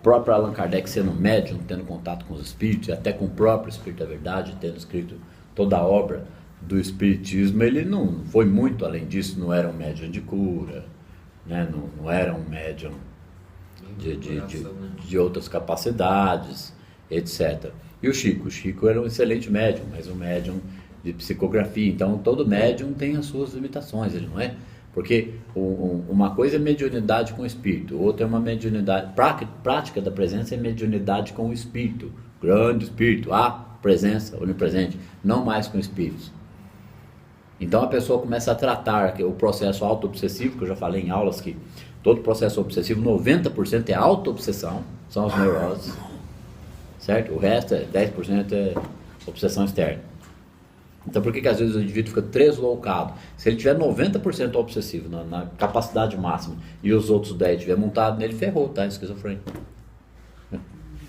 próprio Allan Kardec sendo médium, tendo contato com os espíritos, e até com o próprio Espírito da Verdade, tendo escrito toda a obra do Espiritismo, ele não foi muito além disso, não era um médium de cura, né? Não era um médium de outras capacidades, etc. E o Chico era um excelente médium, mas um médium de psicografia. Então, todo médium tem as suas limitações, ele não é? Porque uma coisa é mediunidade com o espírito, outra é uma mediunidade, prática da presença é mediunidade com o espírito, grande espírito, a presença onipresente, não mais com espíritos. Então a pessoa começa a tratar o processo auto-obsessivo, que eu já falei em aulas que todo processo obsessivo, 90% é auto-obsessão, são as neuroses, certo? O resto, 10% é obsessão externa. Então por que às vezes o indivíduo fica tresloucado? Se ele tiver 90% obsessivo na capacidade máxima e os outros 10% estiver montado nele, ferrou, tá? Esquizofrênico.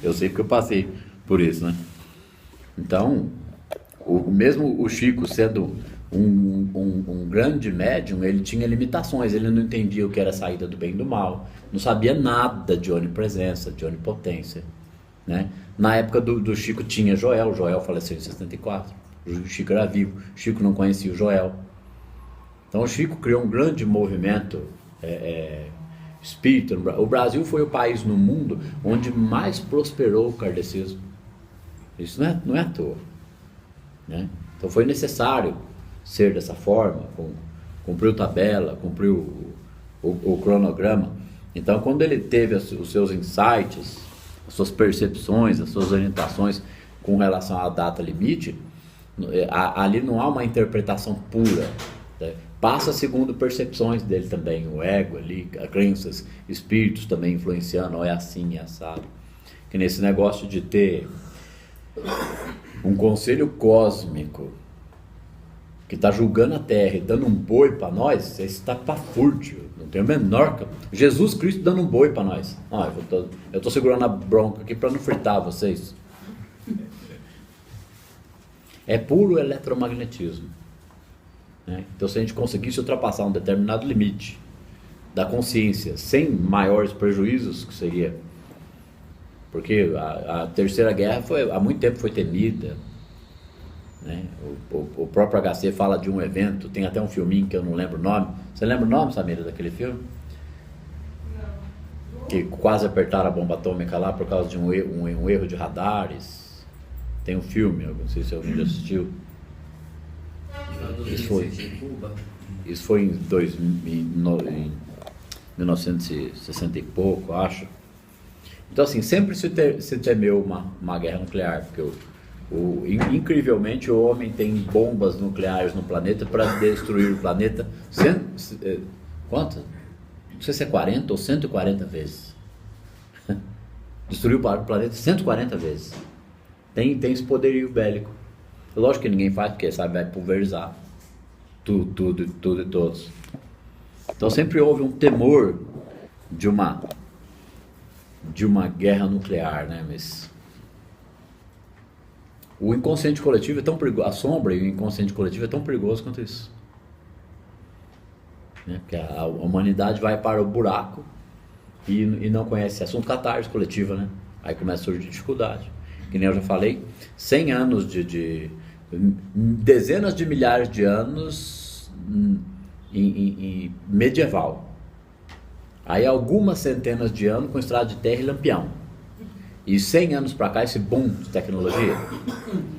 Eu sei porque eu passei por isso, né? Então, mesmo o Chico sendo um grande médium, ele tinha limitações, ele não entendia o que era a saída do bem e do mal, não sabia nada de onipresença, de onipotência, né? Na época do Chico tinha Joel faleceu em 64, o Chico era vivo, o Chico não conhecia o Joel. Então o Chico criou um grande movimento espírita. O Brasil foi o país no mundo onde mais prosperou o kardecismo. Isso não é à toa, né? Então foi necessário ser dessa forma, cumpriu tabela, cumpriu o cronograma. Então quando ele teve os seus insights, as suas percepções, as suas orientações com relação à data limite, ali não há uma interpretação pura, né? Passa segundo percepções dele também, o ego ali, crenças, espíritos também influenciando, ou é assim, é assado. Que nesse negócio de ter um conselho cósmico que está julgando a Terra e dando um boi para nós, você está pafúrdio, não tem o menor. Jesus Cristo dando um boi para nós. Eu estou segurando a bronca aqui para não fritar vocês. É puro eletromagnetismo, né? Então, se a gente conseguisse ultrapassar um determinado limite da consciência sem maiores prejuízos, que seria... Porque a Terceira Guerra há muito tempo foi temida, né? O próprio HC fala de um evento, tem até um filminho que eu não lembro o nome. Você lembra o nome, Samira, daquele filme? Não. Que quase apertaram a bomba atômica lá por causa de um erro de radares. Tem um filme, eu não sei se alguém já assistiu. Isso foi em 1960 e pouco, acho. Então assim, sempre se temeu uma guerra nuclear, porque incrivelmente o homem tem bombas nucleares no planeta para destruir o planeta quantas? Não sei se é 40 ou 140 vezes. Destruiu o planeta 140 vezes. Tem esse poderio bélico. Lógico que ninguém faz, porque sabe, vai pulverizar tudo e todos. Então sempre houve um temor de uma guerra nuclear, né? Mas o inconsciente coletivo é tão perigoso, a sombra e o inconsciente coletivo é tão perigoso quanto isso, né? Porque a humanidade vai para o buraco e não conhece esse assunto, catarse coletiva, né? Aí começa a surgir dificuldade. Que nem eu já falei, 100 anos dezenas de milhares de anos em medieval. Aí algumas centenas de anos com estrada de terra e lampião. E 100 anos para cá, esse boom de tecnologia.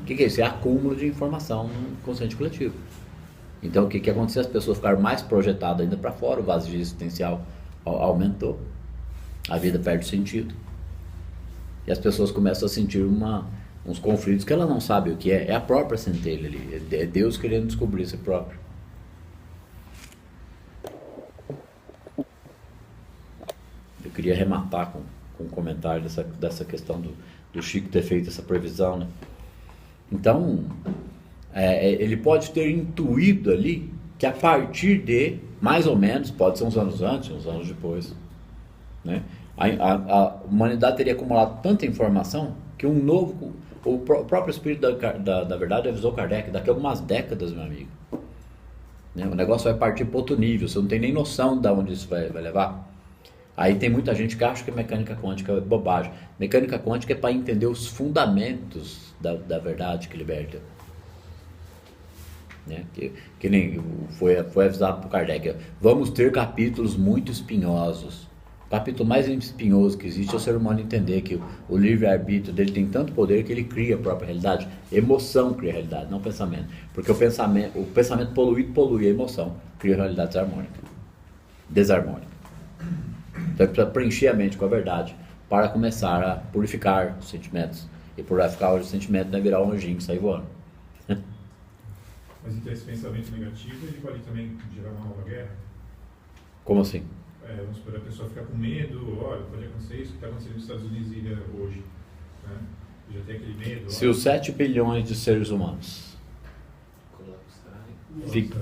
O que é isso? É acúmulo de informação no consciente coletivo. Então o que aconteceu? As pessoas ficaram mais projetadas ainda para fora, o vazio existencial aumentou, a vida perde sentido. E as pessoas começam a sentir uns conflitos que ela não sabe o que é. É a própria centelha ali. É Deus querendo descobrir si próprio. Eu queria arrematar com um comentário dessa questão do Chico ter feito essa previsão, né? Então, ele pode ter intuído ali que a partir de, mais ou menos, pode ser uns anos antes, uns anos depois, né? A humanidade teria acumulado tanta informação que o próprio Espírito da Verdade avisou Kardec, daqui a algumas décadas, meu amigo, né, o negócio vai partir para outro nível, você não tem nem noção de onde isso vai levar. Aí tem muita gente que acha que mecânica quântica é bobagem. Mecânica quântica é para entender os fundamentos da verdade que liberta. Né? Que nem foi avisado por Kardec. Vamos ter capítulos muito espinhosos. O capítulo mais espinhoso que existe é o ser humano entender que o livre-arbítrio dele tem tanto poder que ele cria a própria realidade. Emoção cria a realidade, não pensamento. Porque o pensamento poluído polui a emoção, cria a realidade desarmônica. Então ele precisa preencher a mente com a verdade para começar a purificar os sentimentos. E purificar os sentimentos não é virar um anjinho e sair voando. Mas então esse pensamento negativo, ele pode também gerar uma nova guerra? Como assim? Vamos supor, a pessoa fica com medo, olha, pode acontecer isso que está acontecendo nos Estados Unidos hoje. Né? Já tem aquele medo. Se os 7 bilhões de seres humanos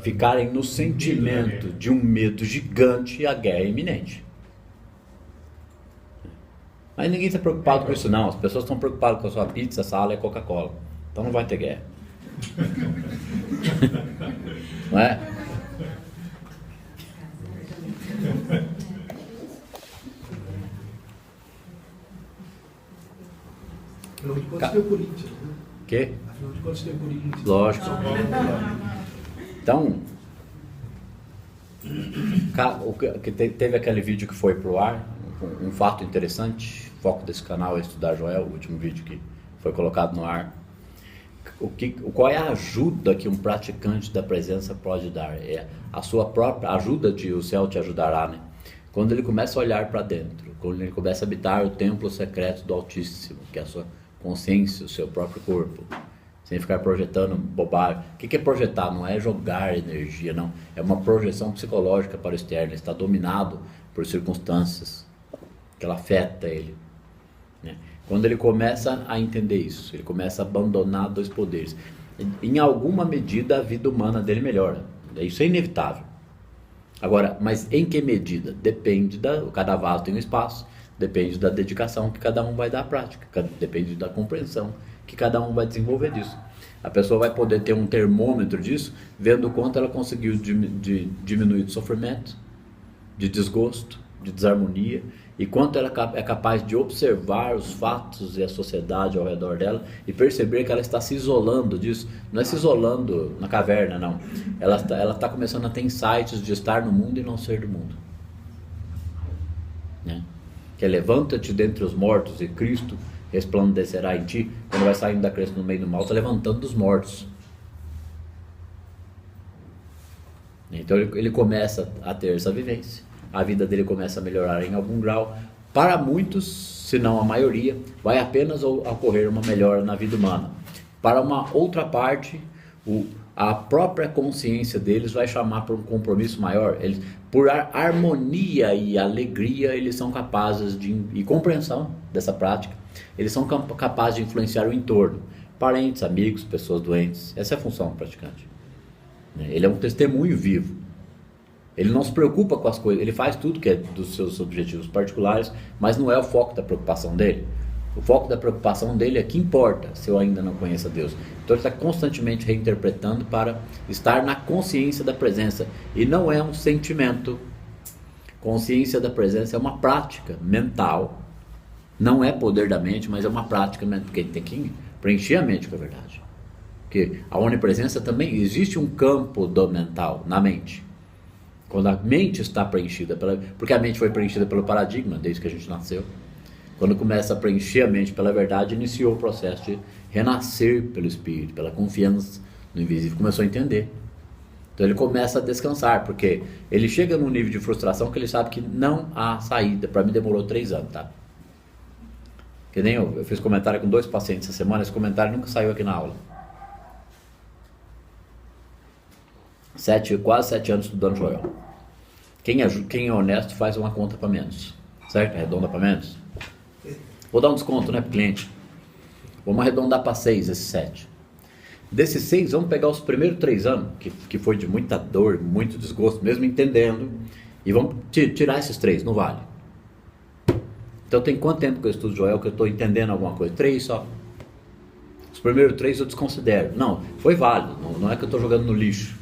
ficarem no sentimento de um medo gigante, a guerra é iminente. Mas ninguém está preocupado com isso não. As pessoas estão preocupadas com a sua pizza, sala e Coca-Cola. Então não vai ter guerra. Não é? Afinal de contas tem o Corinthians, né? Quê? Afinal de contas tem o Corinthians. Lógico. Então, teve aquele vídeo que foi pro ar, um fato interessante, o foco desse canal é Estudar Joel, o último vídeo que foi colocado no ar. Qual é a ajuda que um praticante da presença pode dar? É a sua própria ajuda, o céu te ajudará, né? Quando ele começa a olhar para dentro, quando ele começa a habitar o templo secreto do Altíssimo, que é a sua consciência, o seu próprio corpo, sem ficar projetando bobagem. O que é projetar? Não é jogar energia, não. É uma projeção psicológica para o externo. Ele está dominado por circunstâncias que ela afeta ele, né? Quando ele começa a entender isso, ele começa a abandonar 2 poderes. Em alguma medida a vida humana dele melhora. Isso é inevitável. Agora, mas em que medida? Depende cada vaso tem um espaço, depende da dedicação que cada um vai dar à prática, depende da compreensão que cada um vai desenvolver disso. A pessoa vai poder ter um termômetro disso, vendo o quanto ela conseguiu diminuir o sofrimento, de desgosto, de desarmonia, e quanto ela é capaz de observar os fatos e a sociedade ao redor dela e perceber que ela está se isolando disso. Não é se isolando na caverna, não. Ela está começando a ter insights de estar no mundo e não ser do mundo, né? Que é levanta-te dentre os mortos e Cristo resplandecerá em ti. Quando vai saindo da crença no meio do mal, está levantando dos mortos. Então ele começa a ter essa vivência. A vida dele começa a melhorar em algum grau. Para muitos, se não a maioria, vai apenas ocorrer uma melhora na vida humana. Para uma outra parte, a própria consciência deles vai chamar por um compromisso maior. Eles, por harmonia e alegria, eles são capazes e compreensão dessa prática, eles são capazes de influenciar o entorno. Parentes, amigos, pessoas doentes. Essa é a função do praticante. Ele é um testemunho vivo. Ele não se preocupa com as coisas, ele faz tudo que é dos seus objetivos particulares, mas não é o foco da preocupação dele. O foco da preocupação dele é que importa se eu ainda não conheço a Deus. Então ele está constantemente reinterpretando para estar na consciência da presença. E não é um sentimento. Consciência da presença é uma prática mental. Não é poder da mente, mas é uma prática mental, porque ele tem que preencher a mente com a verdade. Porque a onipresença também, existe um campo do mental na mente. Quando a mente está preenchida, porque a mente foi preenchida pelo paradigma desde que a gente nasceu. Quando começa a preencher a mente pela verdade, iniciou o processo de renascer pelo Espírito, pela confiança no invisível, começou a entender. Então ele começa a descansar, porque ele chega num nível de frustração que ele sabe que não há saída. Para mim demorou 3 anos, tá? Que nem eu fiz comentário com 2 pacientes essa semana, esse comentário nunca saiu aqui na aula. Quase 7 anos estudando Joel. Quem é honesto faz uma conta para menos, certo? Arredonda para menos. Vou dar um desconto, né, para o cliente. Vamos arredondar para 6 esses 7. Desses 6, vamos pegar os primeiros 3 anos, que foi de muita dor, muito desgosto, mesmo entendendo, e vamos tirar esses 3, não vale. Então tem quanto tempo que eu estudo Joel que eu estou entendendo alguma coisa? 3 só. Os primeiros 3 eu desconsidero. Não, foi válido, não é que eu estou jogando no lixo.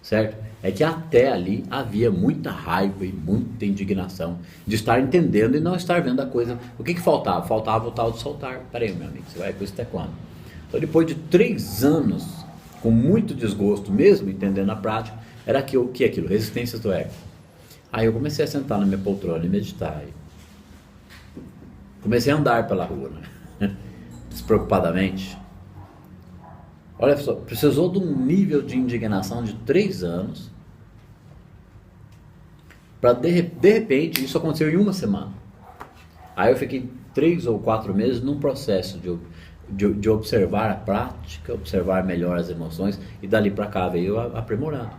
Certo? é que até ali havia muita raiva e muita indignação de estar entendendo e não estar vendo a coisa. O que faltava? Faltava o tal de soltar. Peraí, meu amigo, você vai com isso até quando? Então, depois de 3 anos, com muito desgosto, mesmo entendendo a prática, era o que é aquilo? Resistências do ego. Aí eu comecei a sentar na minha poltrona e meditar. Comecei a andar pela rua, né? Despreocupadamente. Olha só, precisou de um nível de indignação de 3 anos para de repente, isso aconteceu em 1 semana. Aí eu fiquei 3 ou 4 meses num processo de observar a prática, observar melhor as emoções, e dali para cá veio aprimorando.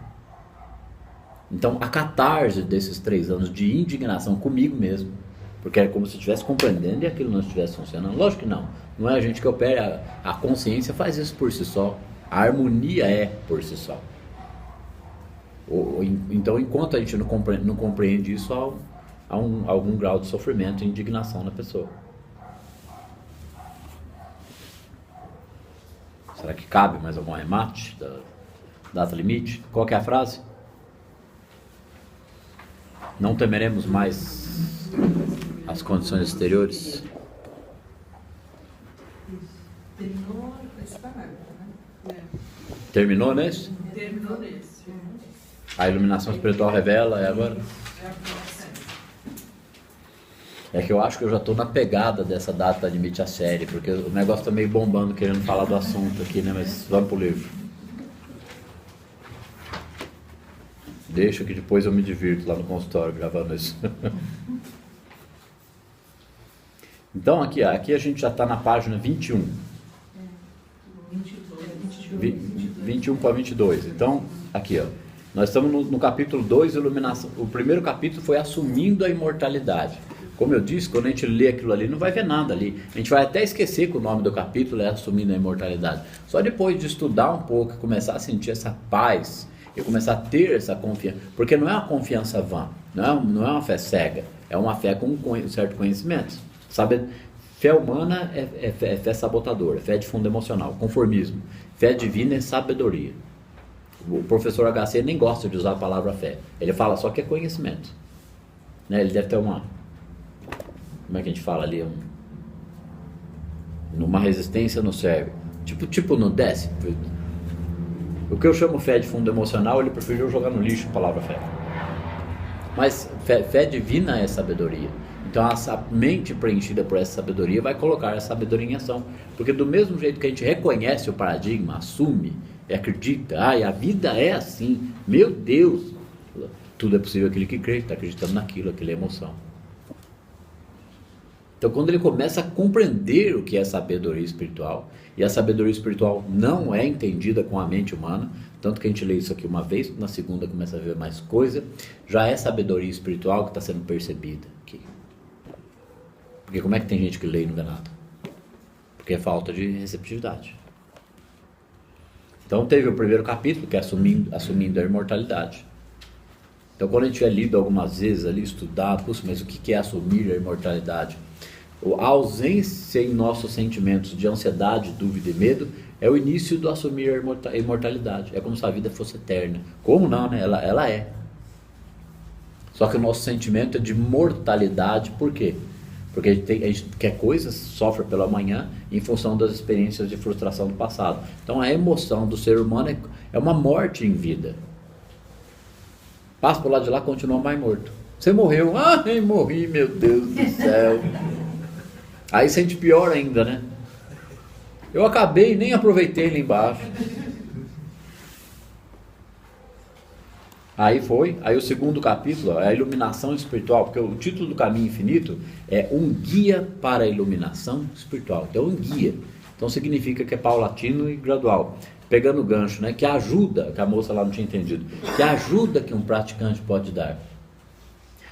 Então a catarse desses 3 anos de indignação comigo mesmo, porque era como se eu estivesse compreendendo e aquilo não estivesse funcionando. Lógico que não. Não é a gente que opera, a consciência faz isso por si só. A harmonia é por si só. Então, enquanto a gente não compreende isso, há algum grau de sofrimento e indignação na pessoa. Será que cabe mais algum arremate da data limite? Qual que é a frase? Não temeremos mais as condições exteriores? Terminou esse parágrafo, né? Terminou nesse? Terminou nesse. A iluminação espiritual revela, é agora? É que eu acho que eu já estou na pegada dessa data limite a série, porque o negócio está meio bombando querendo falar do assunto aqui, né? Mas vamos pro livro. Deixa que depois eu me divirto lá no consultório gravando isso. Então aqui a gente já está na página 21. 21 para 22. Então, aqui, ó, nós estamos no capítulo 2, iluminação. O primeiro capítulo foi assumindo a imortalidade. Como eu disse, quando a gente lê aquilo ali, não vai ver nada ali. A gente vai até esquecer que o nome do capítulo é assumindo a imortalidade. Só depois de estudar um pouco, começar a sentir essa paz e começar a ter essa confiança. Porque não é uma confiança vã, não é uma fé cega, é uma fé com um certo conhecimento. Sabe? Fé humana é fé sabotadora, fé de fundo emocional, conformismo. Fé divina é sabedoria. O professor HC nem gosta de usar a palavra fé. Ele fala só que é conhecimento. Né? Ele deve ter uma... Como é que a gente fala ali? Uma resistência no cérebro. Tipo no décimo. O que eu chamo fé de fundo emocional, ele preferiu jogar no lixo a palavra fé. Mas fé divina é sabedoria. Então a mente preenchida por essa sabedoria vai colocar essa sabedoria em ação. Porque do mesmo jeito que a gente reconhece o paradigma, assume e acredita, a vida é assim, meu Deus, tudo é possível aquele que crê, está acreditando naquilo, aquela emoção. Então quando ele começa a compreender o que é sabedoria espiritual, e a sabedoria espiritual não é entendida com a mente humana, tanto que a gente lê isso aqui uma vez, na segunda começa a ver mais coisa, já é sabedoria espiritual que está sendo percebida aqui. Porque como é que tem gente que lê e não vê nada? Porque é falta de receptividade. Então teve o primeiro capítulo, que é assumindo a imortalidade. Então quando a gente tiver lido algumas vezes ali, estudado, mas o que é assumir a imortalidade? A ausência em nossos sentimentos de ansiedade, dúvida e medo é o início do assumir a imortalidade. É como se a vida fosse eterna. Como não, né? Ela é. Só que o nosso sentimento é de mortalidade, por quê? Porque a gente quer coisas, sofre pela manhã em função das experiências de frustração do passado. Então a emoção do ser humano é uma morte em vida. Passa por lado de lá, continua mais morto. Você morreu, morri, meu Deus do céu. Aí sente pior ainda, né? Eu acabei e nem aproveitei lá embaixo. Aí o segundo capítulo é a iluminação espiritual, porque o título do Caminho Infinito é um guia para a iluminação espiritual. Então um guia, então significa que é paulatino e gradual, pegando o gancho, né? Que ajuda, que a moça lá não tinha entendido, que ajuda que um praticante pode dar.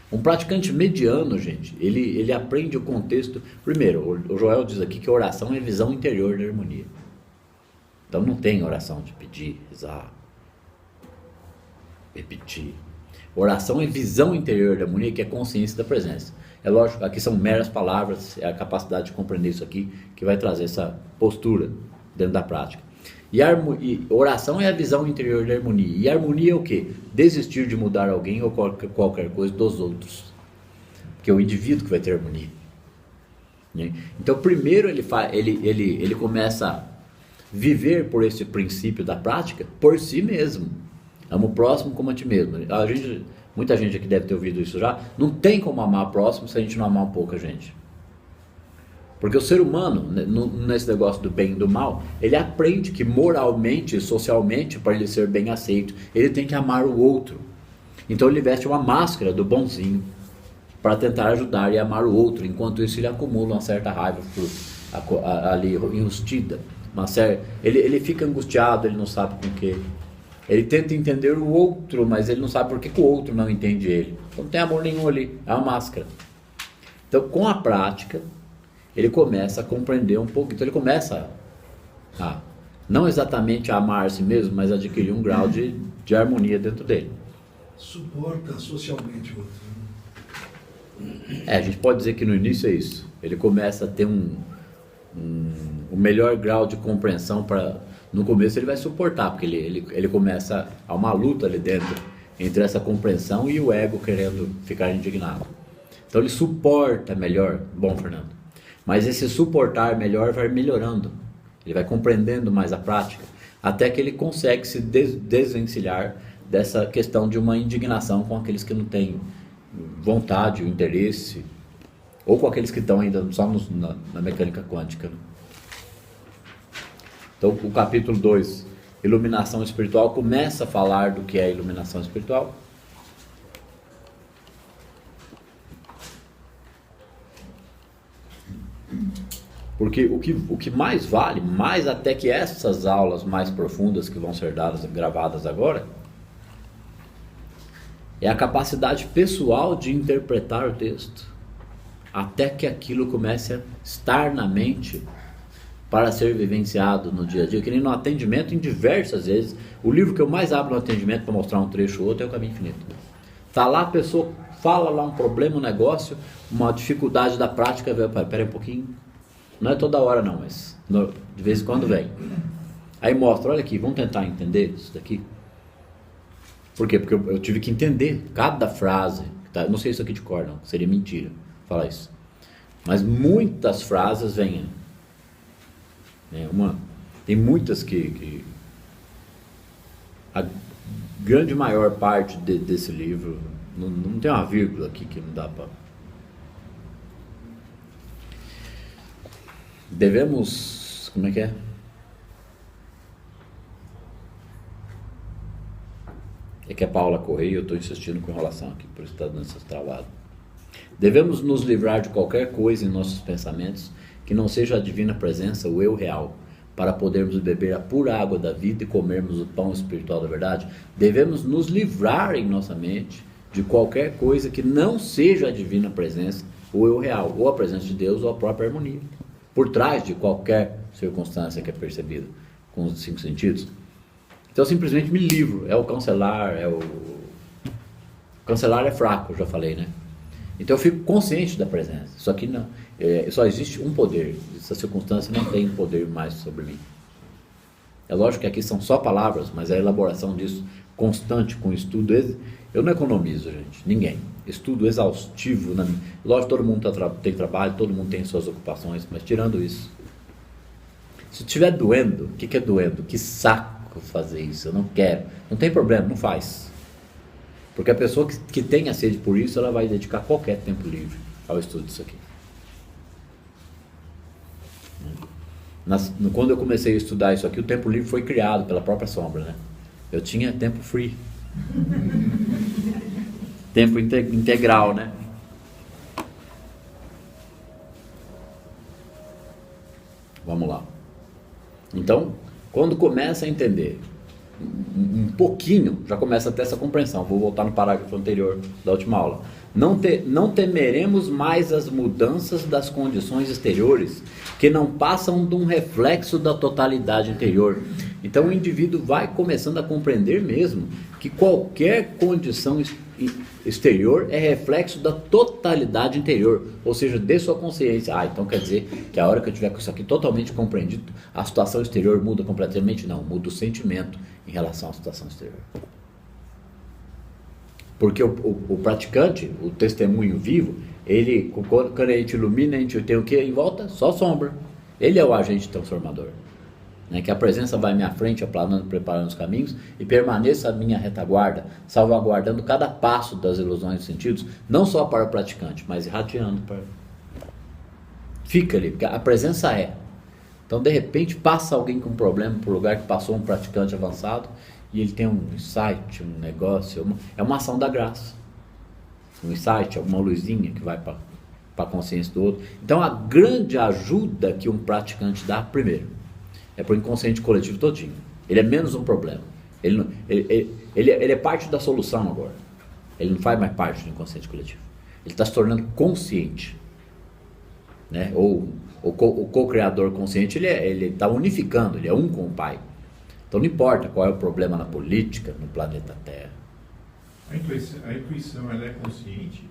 Um praticante mediano, gente, ele aprende o contexto. Primeiro, o Joel diz aqui que oração é visão interior da harmonia. Então não tem oração de pedir, rezar, repetir. Oração é visão interior da harmonia, que é consciência da presença. É lógico, aqui são meras palavras, é a capacidade de compreender isso aqui que vai trazer essa postura dentro da prática. E oração é a visão interior da harmonia. E harmonia é o quê? Desistir de mudar alguém ou qualquer coisa dos outros. Porque é o indivíduo que vai ter harmonia. Né? Então, primeiro ele começa a viver por esse princípio da prática por si mesmo. Ama o próximo como a ti mesmo. Muita gente aqui deve ter ouvido isso já. Não tem como amar o próximo se a gente não amar um pouco a gente. Porque o ser humano, nesse negócio do bem e do mal, ele aprende que moralmente e socialmente, para ele ser bem aceito, ele tem que amar o outro. Então ele veste uma máscara do bonzinho para tentar ajudar e amar o outro. Enquanto isso ele acumula uma certa raiva ali enrustida. Ele fica angustiado, ele não sabe com o que. Ele tenta entender o outro, mas ele não sabe por que o outro não entende ele. Então não tem amor nenhum ali, é uma máscara. Então com a prática, ele começa a compreender um pouco. Então ele começa a não exatamente a amar a si mesmo, mas a adquirir um grau de harmonia dentro dele. Suporta socialmente o outro. A gente pode dizer que no início é isso. Ele começa a ter um melhor grau de compreensão para... No começo ele vai suportar, porque ele começa a uma luta ali dentro entre essa compreensão e o ego querendo ficar indignado. Então ele suporta melhor. Bom, Fernando. Mas esse suportar melhor vai melhorando. Ele vai compreendendo mais a prática, até que ele consegue se desvencilhar dessa questão de uma indignação com aqueles que não têm vontade, o interesse, ou com aqueles que estão ainda só na mecânica quântica. Né? Então, o capítulo 2, Iluminação Espiritual, começa a falar do que é iluminação espiritual. Porque o que mais vale, mais até que essas aulas mais profundas que vão ser gravadas agora, é a capacidade pessoal de interpretar o texto, até que aquilo comece a estar na mente para ser vivenciado no dia a dia, que nem no atendimento, em diversas vezes. O livro que eu mais abro no atendimento para mostrar um trecho ou outro é o Caminho Infinito. Está lá, a pessoa fala lá um problema, um negócio, uma dificuldade da prática, pera um pouquinho. Não é toda hora não, mas de vez em quando vem. Aí mostra, olha aqui, vamos tentar entender isso daqui. Por quê? Porque eu tive que entender cada frase. Tá? Não sei isso aqui de cor, não. Seria mentira falar isso. Mas muitas frases vêm. Tem muitas que a grande maior parte desse livro, não tem uma vírgula aqui que não dá para... Devemos... Como é que é? É que a Paula Correia, eu estou insistindo com enrolação aqui, por isso está dando essas travadas. Devemos nos livrar de qualquer coisa em nossos pensamentos que não seja a divina presença, o eu real, para podermos beber a pura água da vida e comermos o pão espiritual da verdade. Devemos nos livrar em nossa mente de qualquer coisa que não seja a divina presença, o eu real, ou a presença de Deus, ou a própria harmonia, por trás de qualquer circunstância que é percebida com os 5 sentidos. Então eu simplesmente me livro. É o cancelar, Cancelar é fraco, já falei, né? Então eu fico consciente da presença. Só que não, só existe um poder. Essa circunstância não tem poder mais sobre mim. É lógico que aqui são só palavras, mas a elaboração disso constante, com estudo. Eu não economizo, gente. Ninguém. Estudo exaustivo. Lógico, todo mundo tem trabalho, todo mundo tem suas ocupações, mas tirando isso. Se estiver doendo, o que é doendo? Que saco fazer isso, eu não quero. Não tem problema, não faz. Porque a pessoa que tem a sede por isso, ela vai dedicar qualquer tempo livre ao estudo disso aqui. Quando eu comecei a estudar isso aqui, o tempo livre foi criado pela própria sombra, né? Eu tinha tempo free. Tempo integral, né? Vamos lá. Então, quando começa a entender um pouquinho, já começa a ter essa compreensão. Vou voltar no parágrafo anterior da última aula. Não temeremos mais as mudanças das condições exteriores que não passam de um reflexo da totalidade interior. Então o indivíduo vai começando a compreender mesmo que qualquer condição exterior é reflexo da totalidade interior, ou seja, de sua consciência. Então quer dizer que a hora que eu tiver com isso aqui totalmente compreendido, a situação exterior muda completamente? Não, muda o sentimento em relação à situação exterior. Porque o praticante, o testemunho vivo, ele, quando a gente ilumina, a gente tem o que em volta? Só sombra. Ele é o agente transformador. Né? Que a presença vai à minha frente, aplanando, preparando os caminhos, e permaneça à minha retaguarda, salvaguardando cada passo das ilusões dos sentidos, não só para o praticante, mas irradiando para... Fica ali, porque a presença é. Então, de repente, passa alguém com um problema por um lugar que passou um praticante avançado, e ele tem um insight, um negócio, é uma ação da graça. Um insight, alguma luzinha que vai para a consciência do outro. Então, a grande ajuda que um praticante dá, primeiro, é para o inconsciente coletivo todinho. Ele é menos um problema. Ele é parte da solução agora. Ele não faz mais parte do inconsciente coletivo. Ele está se tornando consciente. Né? Ou o co-criador consciente, ele está unificando, ele é um com o Pai. Então não importa qual é o problema na política, no planeta Terra. A intuição ela é consciente?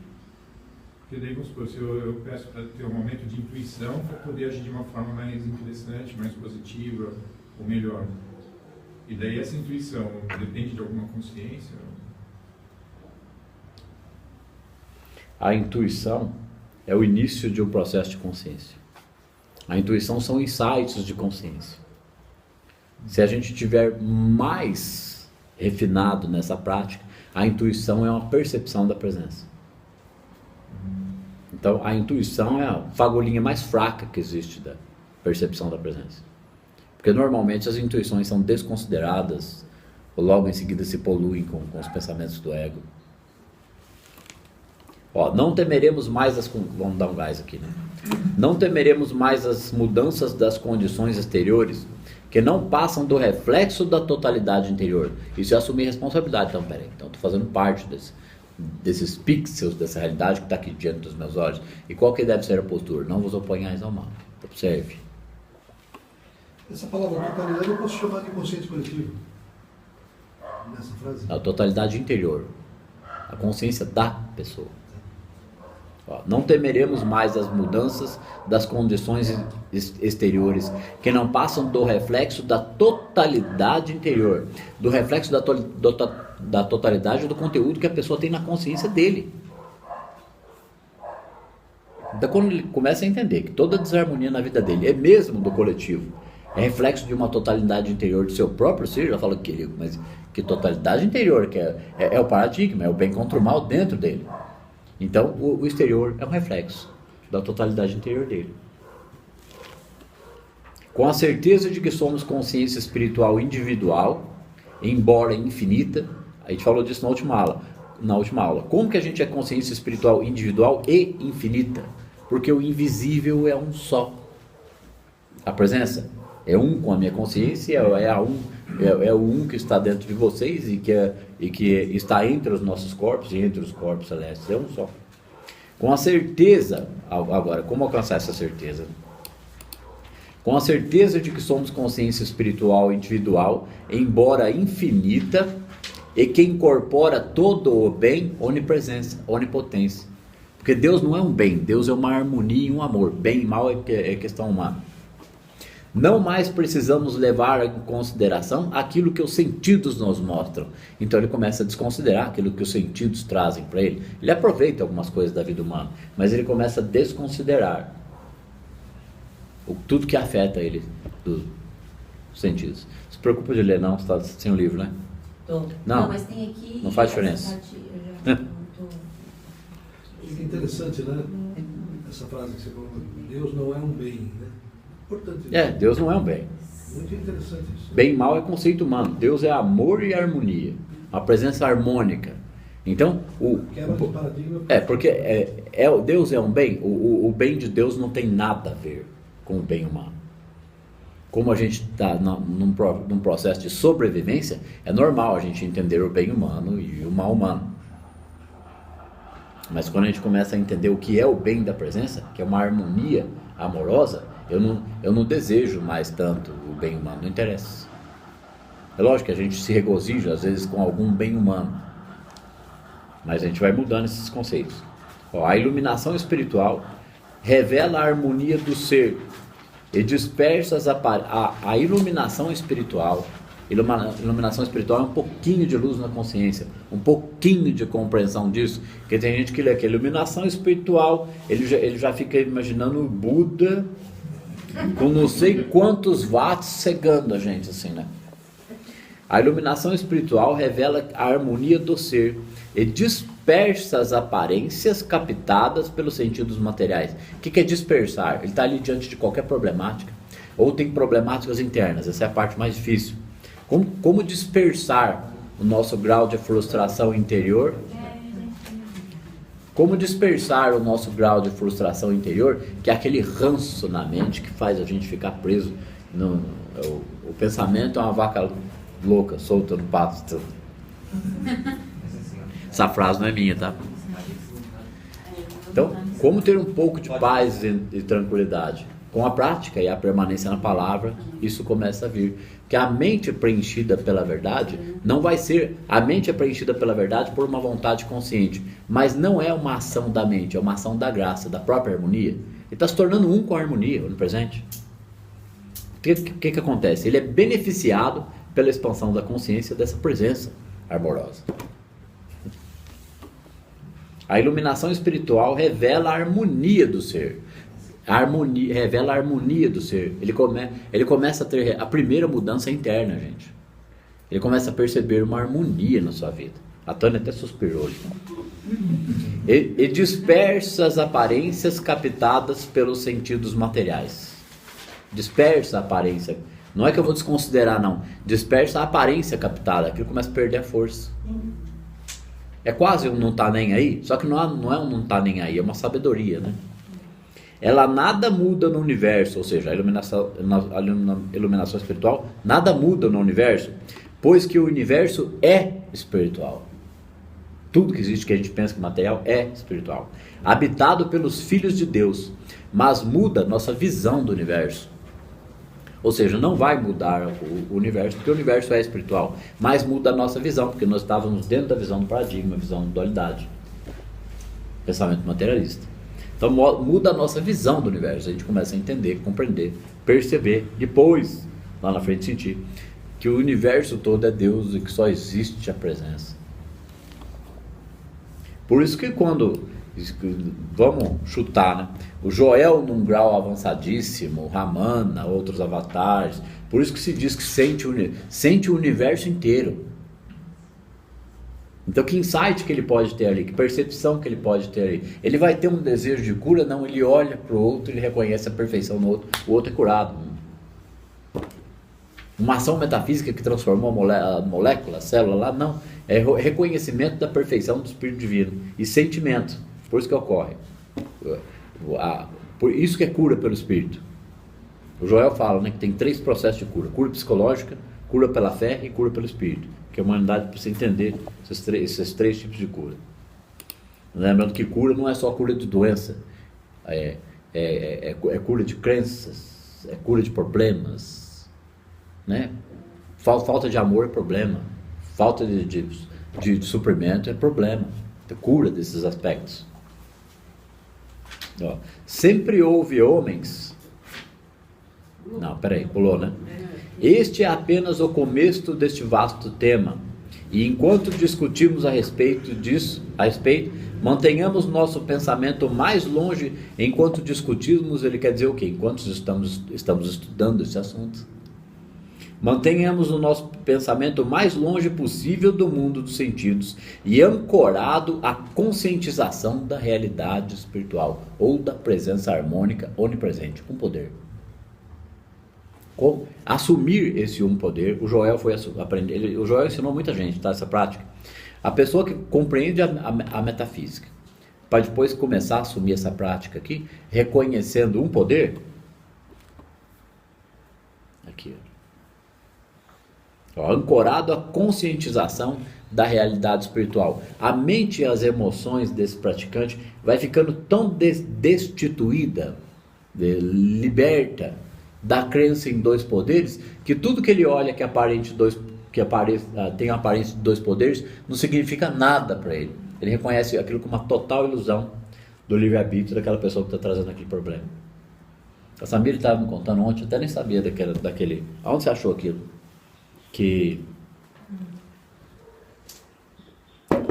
Porque daí, vamos supor, se eu peço para ter um momento de intuição para poder agir de uma forma mais interessante, mais positiva, ou melhor. E daí essa intuição depende de alguma consciência? A intuição é o início de um processo de consciência. A intuição são insights de consciência. Se a gente tiver mais refinado nessa prática, a intuição é uma percepção da presença. Então, a intuição é a fagulhinha mais fraca que existe da percepção da presença. Porque normalmente as intuições são desconsideradas, ou logo em seguida se poluem com os pensamentos do ego. Não temeremos mais vamos dar um gás aqui, né? Não temeremos mais as mudanças das condições exteriores, que não passam do reflexo da totalidade interior. Isso é assumir responsabilidade. Então, peraí, então estou fazendo parte desses pixels dessa realidade que está aqui diante dos meus olhos. E qual que deve ser a postura? Não vos oponhais ao mal. Observe. Essa palavra totalidade eu posso chamar de consciente coletivo. Nessa frase. A totalidade interior. A consciência da pessoa. Não temeremos mais as mudanças das condições exteriores, que não passam do reflexo da totalidade interior, do reflexo da totalidade do conteúdo que a pessoa tem na consciência dele. Então, quando ele começa a entender que toda desarmonia na vida dele é mesmo do coletivo, é reflexo de uma totalidade interior do seu próprio ser, já fala que, mas que totalidade interior, que é o paradigma, é o bem contra o mal dentro dele. Então, o exterior é um reflexo da totalidade interior dele. Com a certeza de que somos consciência espiritual individual, embora infinita, a gente falou disso na última aula. Como que a gente é consciência espiritual individual e infinita? Porque o invisível é um só. A presença é um com a minha consciência, é o um que está dentro de vocês e que está entre os nossos corpos e entre os corpos celestes, é um só. Com a certeza, agora, como alcançar essa certeza? Com a certeza de que somos consciência espiritual individual, embora infinita, e que incorpora todo o bem, onipresença, onipotência. Porque Deus não é um bem, Deus é uma harmonia e um amor. Bem e mal é questão humana. Não mais precisamos levar em consideração aquilo que os sentidos nos mostram. Então ele começa a desconsiderar aquilo que os sentidos trazem para ele. Ele aproveita algumas coisas da vida humana, mas ele começa a desconsiderar tudo que afeta ele dos sentidos. Não se preocupa de ler, não, você está sem o livro, né? Não, mas tem aqui. Não faz diferença. É interessante, né? Essa frase que você falou, Deus não é um bem, né? Importante. Deus não é um bem. Muito interessante isso. Bem e mal é conceito humano. Deus é amor e harmonia. Uma presença harmônica. Então, porque Deus é um bem. O bem de Deus não tem nada a ver com o bem humano. Como a gente está num processo de sobrevivência, é normal a gente entender o bem humano e o mal humano. Mas quando a gente começa a entender o que é o bem da presença, que é uma harmonia amorosa, eu não desejo mais tanto o bem humano, não interessa. É lógico que a gente se regozija, às vezes, com algum bem humano. Mas a gente vai mudando esses conceitos. Ó, a iluminação espiritual revela a harmonia do ser e dispersa a iluminação espiritual. Iluminação espiritual é um pouquinho de luz na consciência, um pouquinho de compreensão disso, porque tem gente que lê que a iluminação espiritual, ele já fica imaginando o Buda com não sei quantos watts cegando a gente assim, né? A iluminação espiritual revela a harmonia do ser e dispersa as aparências captadas pelos sentidos materiais. O que é dispersar? Ele está ali diante de qualquer problemática, ou tem problemáticas internas, essa é a parte mais difícil. Como dispersar o nosso grau de frustração interior? Como dispersar o nosso grau de frustração interior, que é aquele ranço na mente que faz a gente ficar preso. O pensamento é uma vaca louca, solta no pasto. Essa frase não é minha, tá? Então, como ter um pouco de paz e tranquilidade? Com a prática e a permanência na palavra, isso começa a vir. Que a mente preenchida pela verdade não vai ser... A mente é preenchida pela verdade por uma vontade consciente, mas não é uma ação da mente, é uma ação da graça, da própria harmonia. Ele está se tornando um com a harmonia, onipresente. O que acontece? Ele é beneficiado pela expansão da consciência dessa presença amorosa. A iluminação espiritual revela a harmonia do ser. Revela a harmonia do ser. Ele começa a ter a primeira mudança interna, gente. Ele começa a perceber uma harmonia na sua vida. A Tânia até suspirou. E dispersa as aparências captadas pelos sentidos materiais. Dispersa a aparência. Não é que eu vou desconsiderar, não. Dispersa a aparência captada. Aquilo começa a perder a força. É quase um não tá nem aí. Só que não é um não tá nem aí. É uma sabedoria, né? Ela nada muda no universo. Ou seja, a iluminação espiritual nada muda no universo. Pois que o universo é espiritual. Tudo que existe que a gente pensa que material é espiritual. Habitado pelos filhos de Deus. Mas muda nossa visão do universo. Ou seja, não vai mudar o universo, porque o universo é espiritual, mas muda a nossa visão, porque nós estávamos dentro da visão do paradigma, visão da dualidade, pensamento materialista. Então muda a nossa visão do universo, a gente começa a entender, compreender, perceber, depois, lá na frente sentir, que o universo todo é Deus e que só existe a presença. Por isso que quando... Vamos chutar, né? O Joel num grau avançadíssimo, o Ramana, outros avatares. Por isso que se diz que sente o universo inteiro. Então que insight que ele pode ter ali, que percepção que ele pode ter ali. Ele vai ter um desejo de cura? Não, ele olha para o outro, ele reconhece a perfeição no outro, o outro é curado. Uma ação metafísica que transformou a molécula, a célula lá, não. É reconhecimento da perfeição do Espírito Divino e sentimento. Por isso que ocorre. Por isso que é cura pelo Espírito. O Joel fala, né, que tem 3 processos de cura. Cura psicológica, cura pela fé e cura pelo Espírito. Que a humanidade precisa entender esses três tipos de cura. Lembrando que cura não é só cura de doença. É cura de crenças. É cura de problemas. Né? Falta de amor é problema. Falta de suprimento é problema. Cura desses aspectos. Ó, sempre houve homens... Não, peraí, pulou, né? Este é apenas o começo deste vasto tema. E enquanto discutimos a respeito, mantenhamos nosso pensamento mais longe. Enquanto discutimos, ele quer dizer o quê? Enquanto estamos estudando esse assunto. Mantenhamos o nosso pensamento mais longe possível do mundo dos sentidos e ancorado à conscientização da realidade espiritual ou da presença harmônica onipresente com poder. Como assumir esse poder, o Joel foi aprender. O Joel ensinou muita gente, tá, essa prática. A pessoa que compreende a metafísica, para depois começar a assumir essa prática aqui, reconhecendo poder. Aqui, ó, ancorado à conscientização da realidade espiritual. A mente e as emoções desse praticante vai ficando tão destituída, liberta da crença em 2 poderes, que tudo que ele olha que que tem a aparência de dois poderes, não significa nada para ele. Ele reconhece aquilo como uma total ilusão do livre-arbítrio daquela pessoa que está trazendo aquele problema. A Samir estava me contando ontem, eu até nem sabia daquele... Aonde você achou aquilo? Que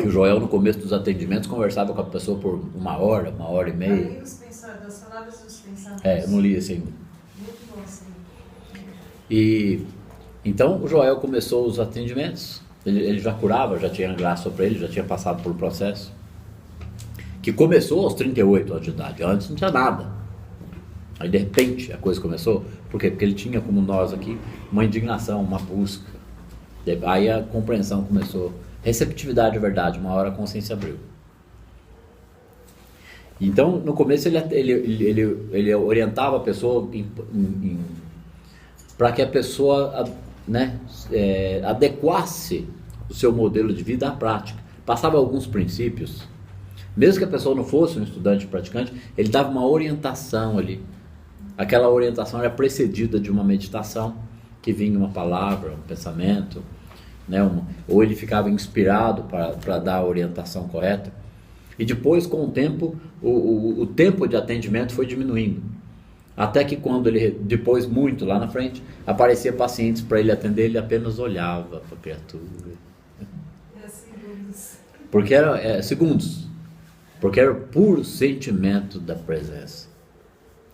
o Joel, no começo dos atendimentos, conversava com a pessoa por uma hora e meia. Das palavras dos pensamentos. Eu não li assim. Muito bom, sim. E então o Joel começou os atendimentos, ele já curava, já tinha graça para ele, já tinha passado por um processo que começou aos 38 anos de idade. Antes não tinha nada. Aí de repente a coisa começou. Por quê? Porque ele tinha, como nós aqui, uma indignação, uma busca. Aí a compreensão começou. Receptividade é verdade, uma hora a consciência abriu. Então, no começo ele orientava a pessoa para que a pessoa, né, adequasse o seu modelo de vida à prática. Passava alguns princípios. Mesmo que a pessoa não fosse um estudante praticante, ele dava uma orientação ali. Aquela orientação era precedida de uma meditação, que vinha uma palavra, um pensamento, né, ou ele ficava inspirado para dar a orientação correta. E depois, com o tempo, o tempo de atendimento foi diminuindo. Até que quando ele, depois muito lá na frente, aparecia pacientes para ele atender, ele apenas olhava para a criatura. Segundos. Porque era segundos. Porque era o puro sentimento da presença.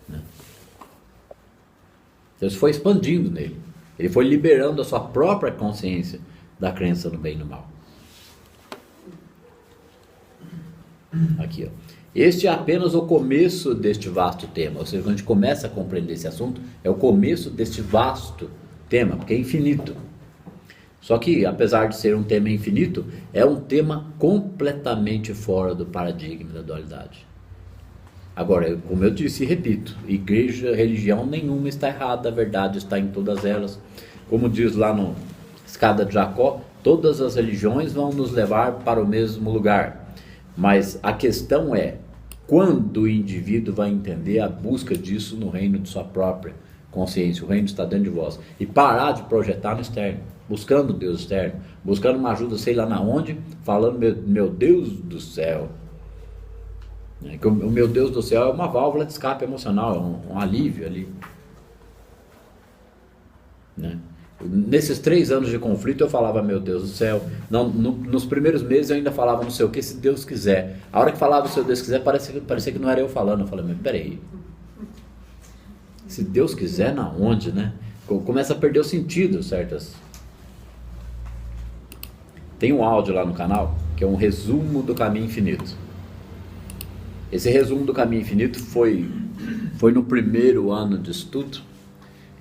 Né? Então isso foi expandindo nele. Ele foi liberando a sua própria consciência da crença no bem e no mal. Aqui, ó. Este é apenas o começo deste vasto tema. Ou seja, quando a gente começa a compreender esse assunto, é o começo deste vasto tema, porque é infinito. Só que, apesar de ser um tema infinito, é um tema completamente fora do paradigma da dualidade. Agora, como eu disse e repito, igreja, religião nenhuma está errada, a verdade está em todas elas. Como diz lá no Escada de Jacó, todas as religiões vão nos levar para o mesmo lugar. Mas a questão é, quando o indivíduo vai entender a busca disso no reino de sua própria consciência, o reino está dentro de vós, e parar de projetar no externo, buscando Deus externo, buscando uma ajuda sei lá na onde, falando meu Deus do céu. Que o meu Deus do céu é uma válvula de escape emocional, um alívio ali. Né? Nesses 3 anos de conflito eu falava meu Deus do céu. Não, nos primeiros meses eu ainda falava não sei o que, se Deus quiser. A hora que falava se Deus quiser, parecia que não era eu falando. Eu falei, mas peraí, se Deus quiser na onde, né? Começa a perder o sentido certas. Tem um áudio lá no canal que é um resumo do caminho infinito. Esse resumo do caminho infinito foi no primeiro ano de estudo.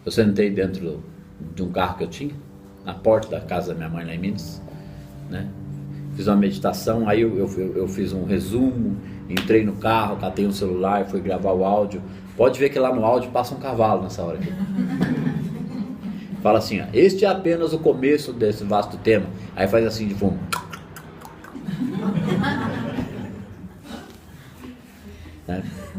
Eu sentei dentro de um carro que eu tinha, na porta da casa da minha mãe lá em Minas, né? Fiz uma meditação, aí eu fiz um resumo, entrei no carro, catei um celular, fui gravar o áudio. Pode ver que lá no áudio passa um cavalo nessa hora aqui. Fala assim, ó, este é apenas o começo desse vasto tema. Aí faz assim de fundo.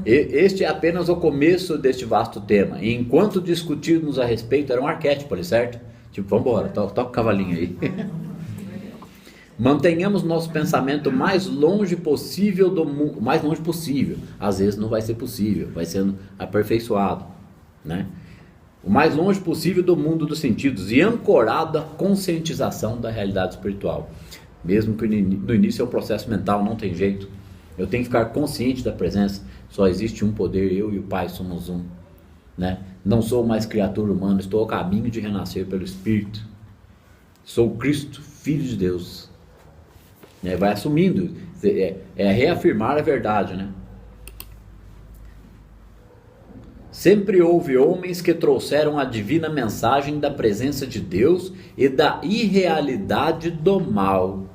Este é apenas o começo deste vasto tema. E enquanto discutirmos a respeito, era um arquétipo ali, certo? Tipo, vamos embora, toca o cavalinho aí. Mantenhamos nosso pensamento mais longe possível do mundo, mais longe possível. Às vezes não vai ser possível, vai sendo aperfeiçoado, né? O mais longe possível do mundo dos sentidos e ancorado à conscientização da realidade espiritual. Mesmo que no início é um processo mental, não tem jeito. Eu tenho que ficar consciente da presença. Só existe um poder, eu e o Pai somos um, né? Não sou mais criatura humana, estou ao caminho de renascer pelo Espírito. Sou Cristo, Filho de Deus. Vai assumindo, é reafirmar a verdade, né? Sempre houve homens que trouxeram a divina mensagem da presença de Deus e da irrealidade do mal.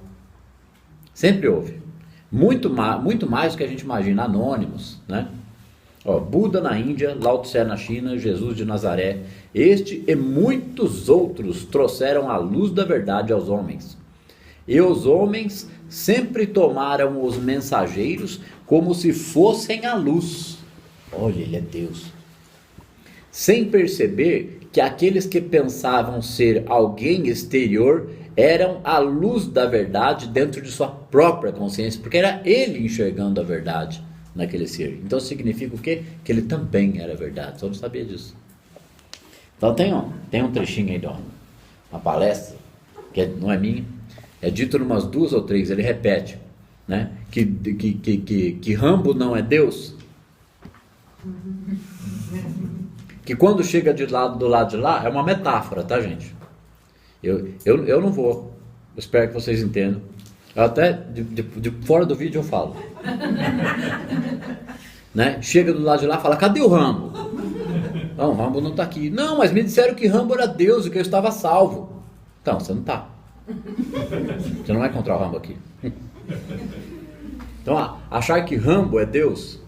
Sempre houve. Muito mais do que a gente imagina, anônimos, né? Buda na Índia, Lao Tse na China, Jesus de Nazaré, este e muitos outros trouxeram a luz da verdade aos homens. E os homens sempre tomaram os mensageiros como se fossem a luz. Olha, ele é Deus. Sem perceber que aqueles que pensavam ser alguém exterior eram a luz da verdade dentro de sua própria consciência, porque era ele enxergando a verdade naquele ser. Então significa o quê? Que ele também era verdade, só não sabia disso. Então tem um trechinho aí de uma palestra, que não é minha, é dito numas 2 ou 3, ele repete, né? Que Rambo não é Deus, que quando chega do lado de lá, é uma metáfora, tá, gente? Eu não vou, eu espero que vocês entendam. Eu até de fora do vídeo eu falo. Né? Chega do lado de lá e fala: cadê o Rambo? Não, o Rambo não está aqui. Não, mas me disseram que Rambo era Deus e que eu estava salvo. Então, você não está. Você não vai encontrar o Rambo aqui. Então, achar que Rambo é Deus,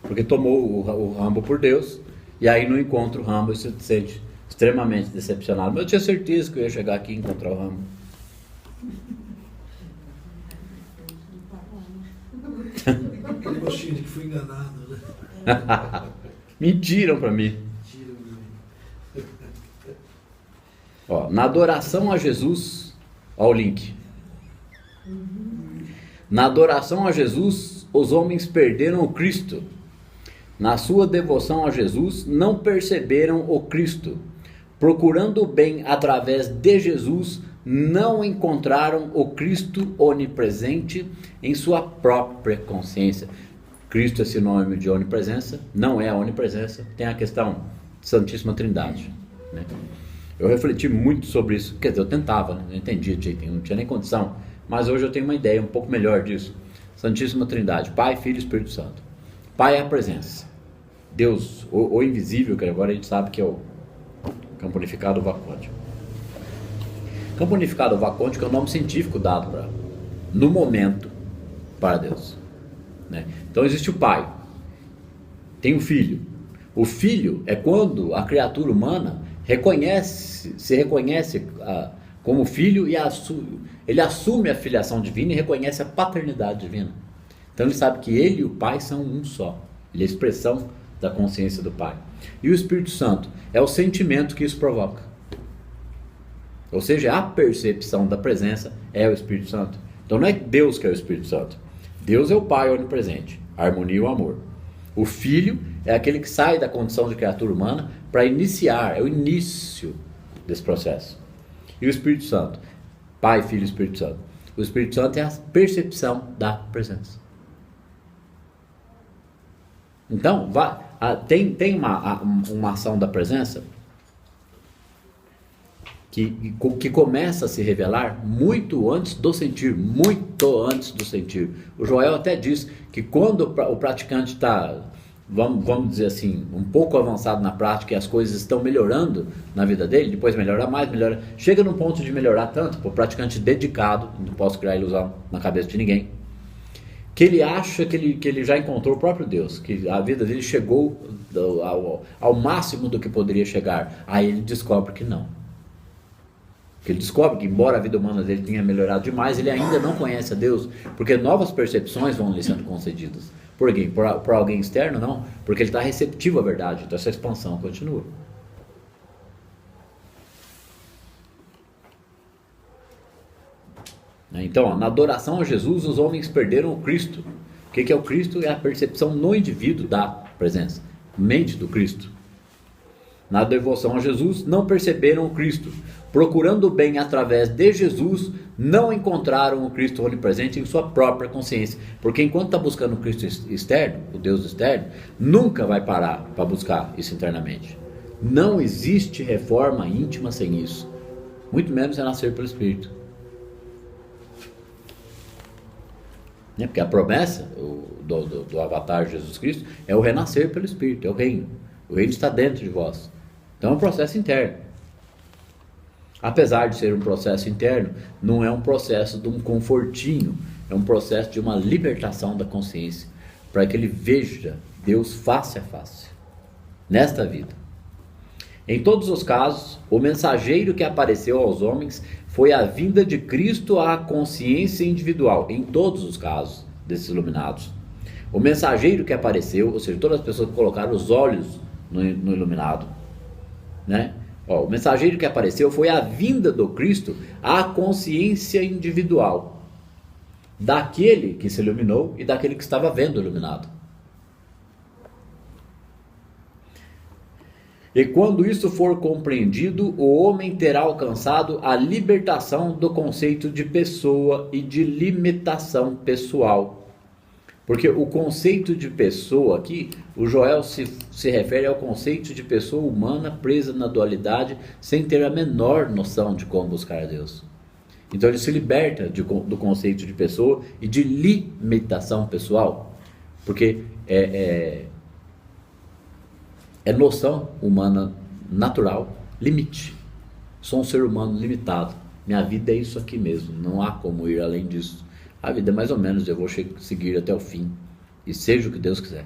porque tomou o Rambo por Deus, e aí não encontra o Rambo e se sente extremamente decepcionado. Mas eu tinha certeza que eu ia chegar aqui e encontrar o Rambo. Aquele gostinho de que fui enganado, né? Mentiram para mim. Ó, na adoração a Jesus, ó o link. Na adoração a Jesus, os homens perderam o Cristo. Na sua devoção a Jesus, não perceberam o Cristo. Procurando o bem através de Jesus, não encontraram o Cristo onipresente em sua própria consciência. Cristo é sinônimo de onipresença, não é a onipresença, tem a questão de Santíssima Trindade, né? Eu refleti muito sobre isso, quer dizer, eu tentava, né? Não entendia de jeito nenhum, não tinha nem condição, mas hoje eu tenho uma ideia um pouco melhor disso. Santíssima Trindade, Pai, Filho e Espírito Santo. Pai é a presença, Deus, o invisível, que agora a gente sabe que é o campo unificado vacôntico. Campo unificado vacôntico é o nome científico dado no momento para Deus, né? Então existe o Pai, tem o Filho. O Filho é quando a criatura humana se reconhece como filho e ele assume a filiação divina e reconhece a paternidade divina. Então ele sabe que ele e o Pai são um só. Ele é a expressão da consciência do Pai. E o Espírito Santo é o sentimento que isso provoca. Ou seja, a percepção da presença é o Espírito Santo. Então não é Deus que é o Espírito Santo. Deus é o Pai onipresente, a harmonia e o amor. O Filho é aquele que sai da condição de criatura humana para iniciar, é o início desse processo. E o Espírito Santo, Pai, Filho e Espírito Santo. O Espírito Santo é a percepção da presença. Então, tem uma ação da presença que começa a se revelar muito antes do sentir, muito antes do sentir. O Joel até diz que quando o praticante está, vamos dizer assim, um pouco avançado na prática e as coisas estão melhorando na vida dele, depois melhora mais, chega num ponto de melhorar tanto, o praticante dedicado, não posso criar ilusão na cabeça de ninguém, que ele acha que ele já encontrou o próprio Deus, que a vida dele chegou ao máximo do que poderia chegar. Aí ele descobre que não. Porque ele descobre que, embora a vida humana dele tenha melhorado demais, ele ainda não conhece a Deus, porque novas percepções vão lhe sendo concedidas. Por quê? Por alguém externo? Não, porque ele está receptivo à verdade, então essa expansão continua. Então, na adoração a Jesus, os homens perderam o Cristo. O que é o Cristo? É a percepção no indivíduo da presença, mente do Cristo. Na devoção a Jesus, não perceberam o Cristo. Procurando o bem através de Jesus, não encontraram o Cristo onipresente em sua própria consciência. Porque enquanto está buscando o Cristo externo, o Deus externo, nunca vai parar para buscar isso internamente. Não existe reforma íntima sem isso. Muito menos renascer pelo Espírito. Porque a promessa do avatar de Jesus Cristo é o renascer pelo Espírito, é o reino. O reino está dentro de vós. Então é um processo interno. Apesar de ser um processo interno, não é um processo de um confortinho, é um processo de uma libertação da consciência, para que ele veja Deus face a face, nesta vida. Em todos os casos, o mensageiro que apareceu aos homens foi a vinda de Cristo à consciência individual, em todos os casos desses iluminados. O mensageiro que apareceu, ou seja, todas as pessoas que colocaram os olhos no iluminado, né? Ó, o mensageiro que apareceu foi a vinda do Cristo à consciência individual daquele que se iluminou e daquele que estava vendo iluminado. E quando isso for compreendido, o homem terá alcançado a libertação do conceito de pessoa e de limitação pessoal. Porque o conceito de pessoa aqui, o Joel se refere ao conceito de pessoa humana presa na dualidade, sem ter a menor noção de como buscar a Deus. Então ele se liberta do conceito de pessoa e de limitação pessoal. Porque é noção humana natural, limite. Sou um ser humano limitado. Minha vida é isso aqui mesmo, não há como ir além disso. A vida é mais ou menos, eu vou seguir até o fim, e seja o que Deus quiser.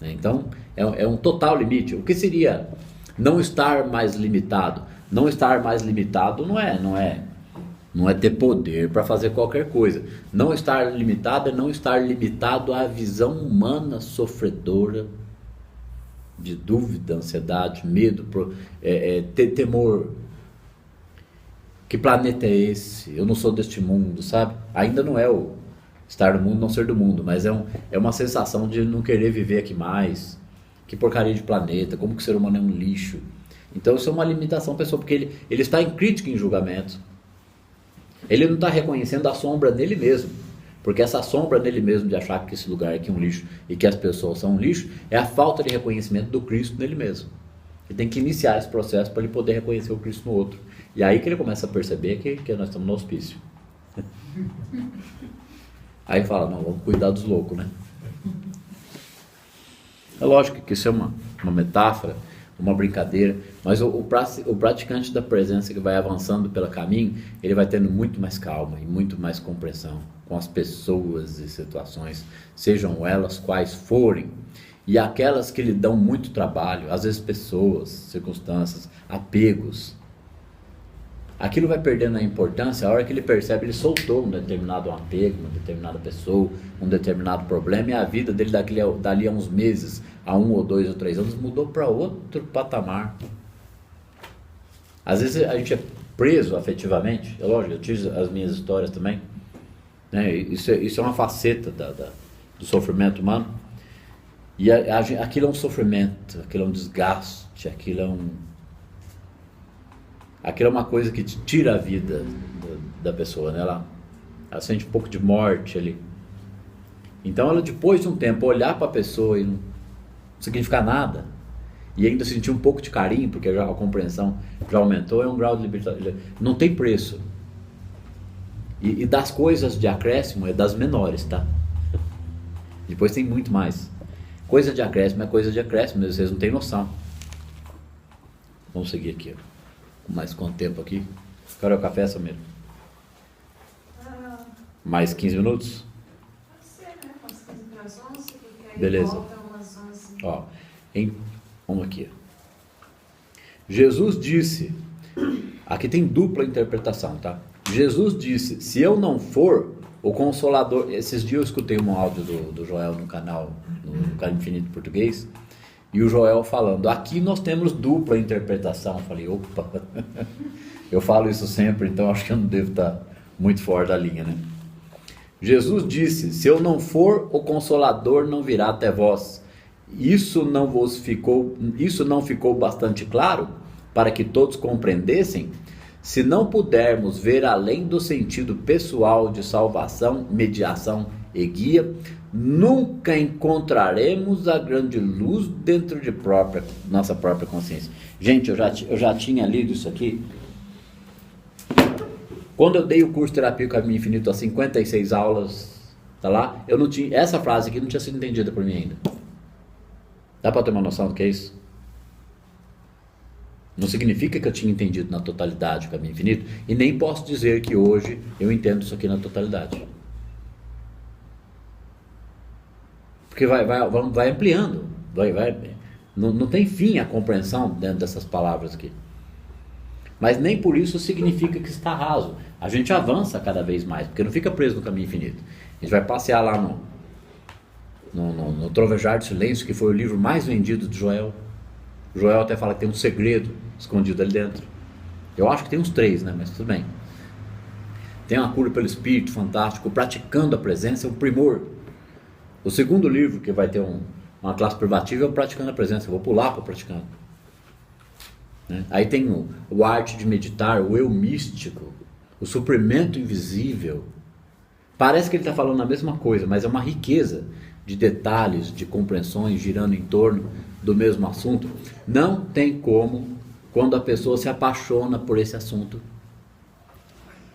Então, é um total limite. O que seria não estar mais limitado? Não estar mais limitado não é ter poder para fazer qualquer coisa. Não estar limitado é não estar limitado à visão humana sofredora, de dúvida, ansiedade, medo, temor. Que planeta é esse? Eu não sou deste mundo, sabe? Ainda não é o estar no mundo, não ser do mundo, mas é uma sensação de não querer viver aqui mais. Que porcaria de planeta, como que o ser humano é um lixo. Então isso é uma limitação pessoal, porque ele está em crítica e em julgamento. Ele não está reconhecendo a sombra nele mesmo. Porque essa sombra nele mesmo de achar que esse lugar aqui é um lixo e que as pessoas são um lixo, é a falta de reconhecimento do Cristo nele mesmo. Ele tem que iniciar esse processo para ele poder reconhecer o Cristo no outro. E aí que ele começa a perceber que nós estamos no hospício. Aí fala, não, vamos cuidar dos loucos, né? É lógico que isso é uma metáfora, uma brincadeira, mas o praticante da presença que vai avançando pelo caminho, ele vai tendo muito mais calma e muito mais compreensão com as pessoas e situações, sejam elas quais forem, e aquelas que lhe dão muito trabalho, às vezes pessoas, circunstâncias, apegos, aquilo vai perdendo a importância. A hora que ele percebe, ele soltou um determinado apego, uma determinada pessoa, um determinado problema, e a vida dele dali a uns meses, a 1 ou 2 ou 3 anos, mudou para outro patamar. Às vezes a gente é preso afetivamente, é lógico, eu tive as minhas histórias também, né? Isso é uma faceta do sofrimento humano, e aquilo é um sofrimento, aquilo é um desgaste, aquilo é uma coisa que te tira a vida da pessoa, né? Ela sente um pouco de morte ali. Então ela, depois de um tempo, olhar para a pessoa e não significar nada, e ainda sentir um pouco de carinho, porque a compreensão já aumentou, é um grau de libertação. Não tem preço. E das coisas de acréscimo é das menores, tá? Depois tem muito mais. Coisa de acréscimo é coisa de acréscimo, vocês não têm noção. Vamos seguir aqui, ó. Mais quanto tempo aqui? Qual é o café, Samir? Mais 15 minutos? Pode ser, né? Umas 15 para as 11, porque aí Beleza. volta umas 11. Ó, vamos aqui. Jesus disse, aqui tem dupla interpretação, tá? Jesus disse, se eu não for o Consolador. Esses dias eu escutei um áudio do Joel no canal Infinito Português, e o Joel falando, aqui nós temos dupla interpretação. Eu falei, opa, eu falo isso sempre, então acho que eu não devo estar muito fora da linha, né? Jesus disse, se eu não for, o Consolador não virá até vós. Isso não ficou bastante claro para que todos compreendessem? Se não pudermos ver além do sentido pessoal de salvação, mediação e guia, nunca encontraremos a grande luz dentro de nossa própria consciência. Gente, eu já tinha lido isso aqui. Quando eu dei o curso Terapia Caminho Infinito, as 56 aulas, tá lá, eu não tinha, essa frase aqui não tinha sido entendida por mim ainda. Dá para ter uma noção do que é isso? Não significa que eu tinha entendido na totalidade o Caminho Infinito, e nem posso dizer que hoje eu entendo isso aqui na totalidade. Porque vai ampliando, não tem fim a compreensão dentro dessas palavras aqui. Mas nem por isso significa que está raso. A gente avança cada vez mais, porque não fica preso no Caminho Infinito. A gente vai passear lá no Trovejar do Silêncio, que foi o livro mais vendido de Joel. Joel até fala que tem um segredo escondido ali dentro. Eu acho que tem uns 3, né? Mas tudo bem. Tem uma cura pelo Espírito, fantástico. Praticando a presença é um primor. O segundo livro, que vai ter uma classe privativa, é o Praticando a Presença. Eu vou pular para o Praticando. Né? Aí tem o Arte de Meditar, o Eu Místico, o Suprimento Invisível. Parece que ele está falando a mesma coisa, mas é uma riqueza de detalhes, de compreensões girando em torno do mesmo assunto. Não tem como, quando a pessoa se apaixona por esse assunto,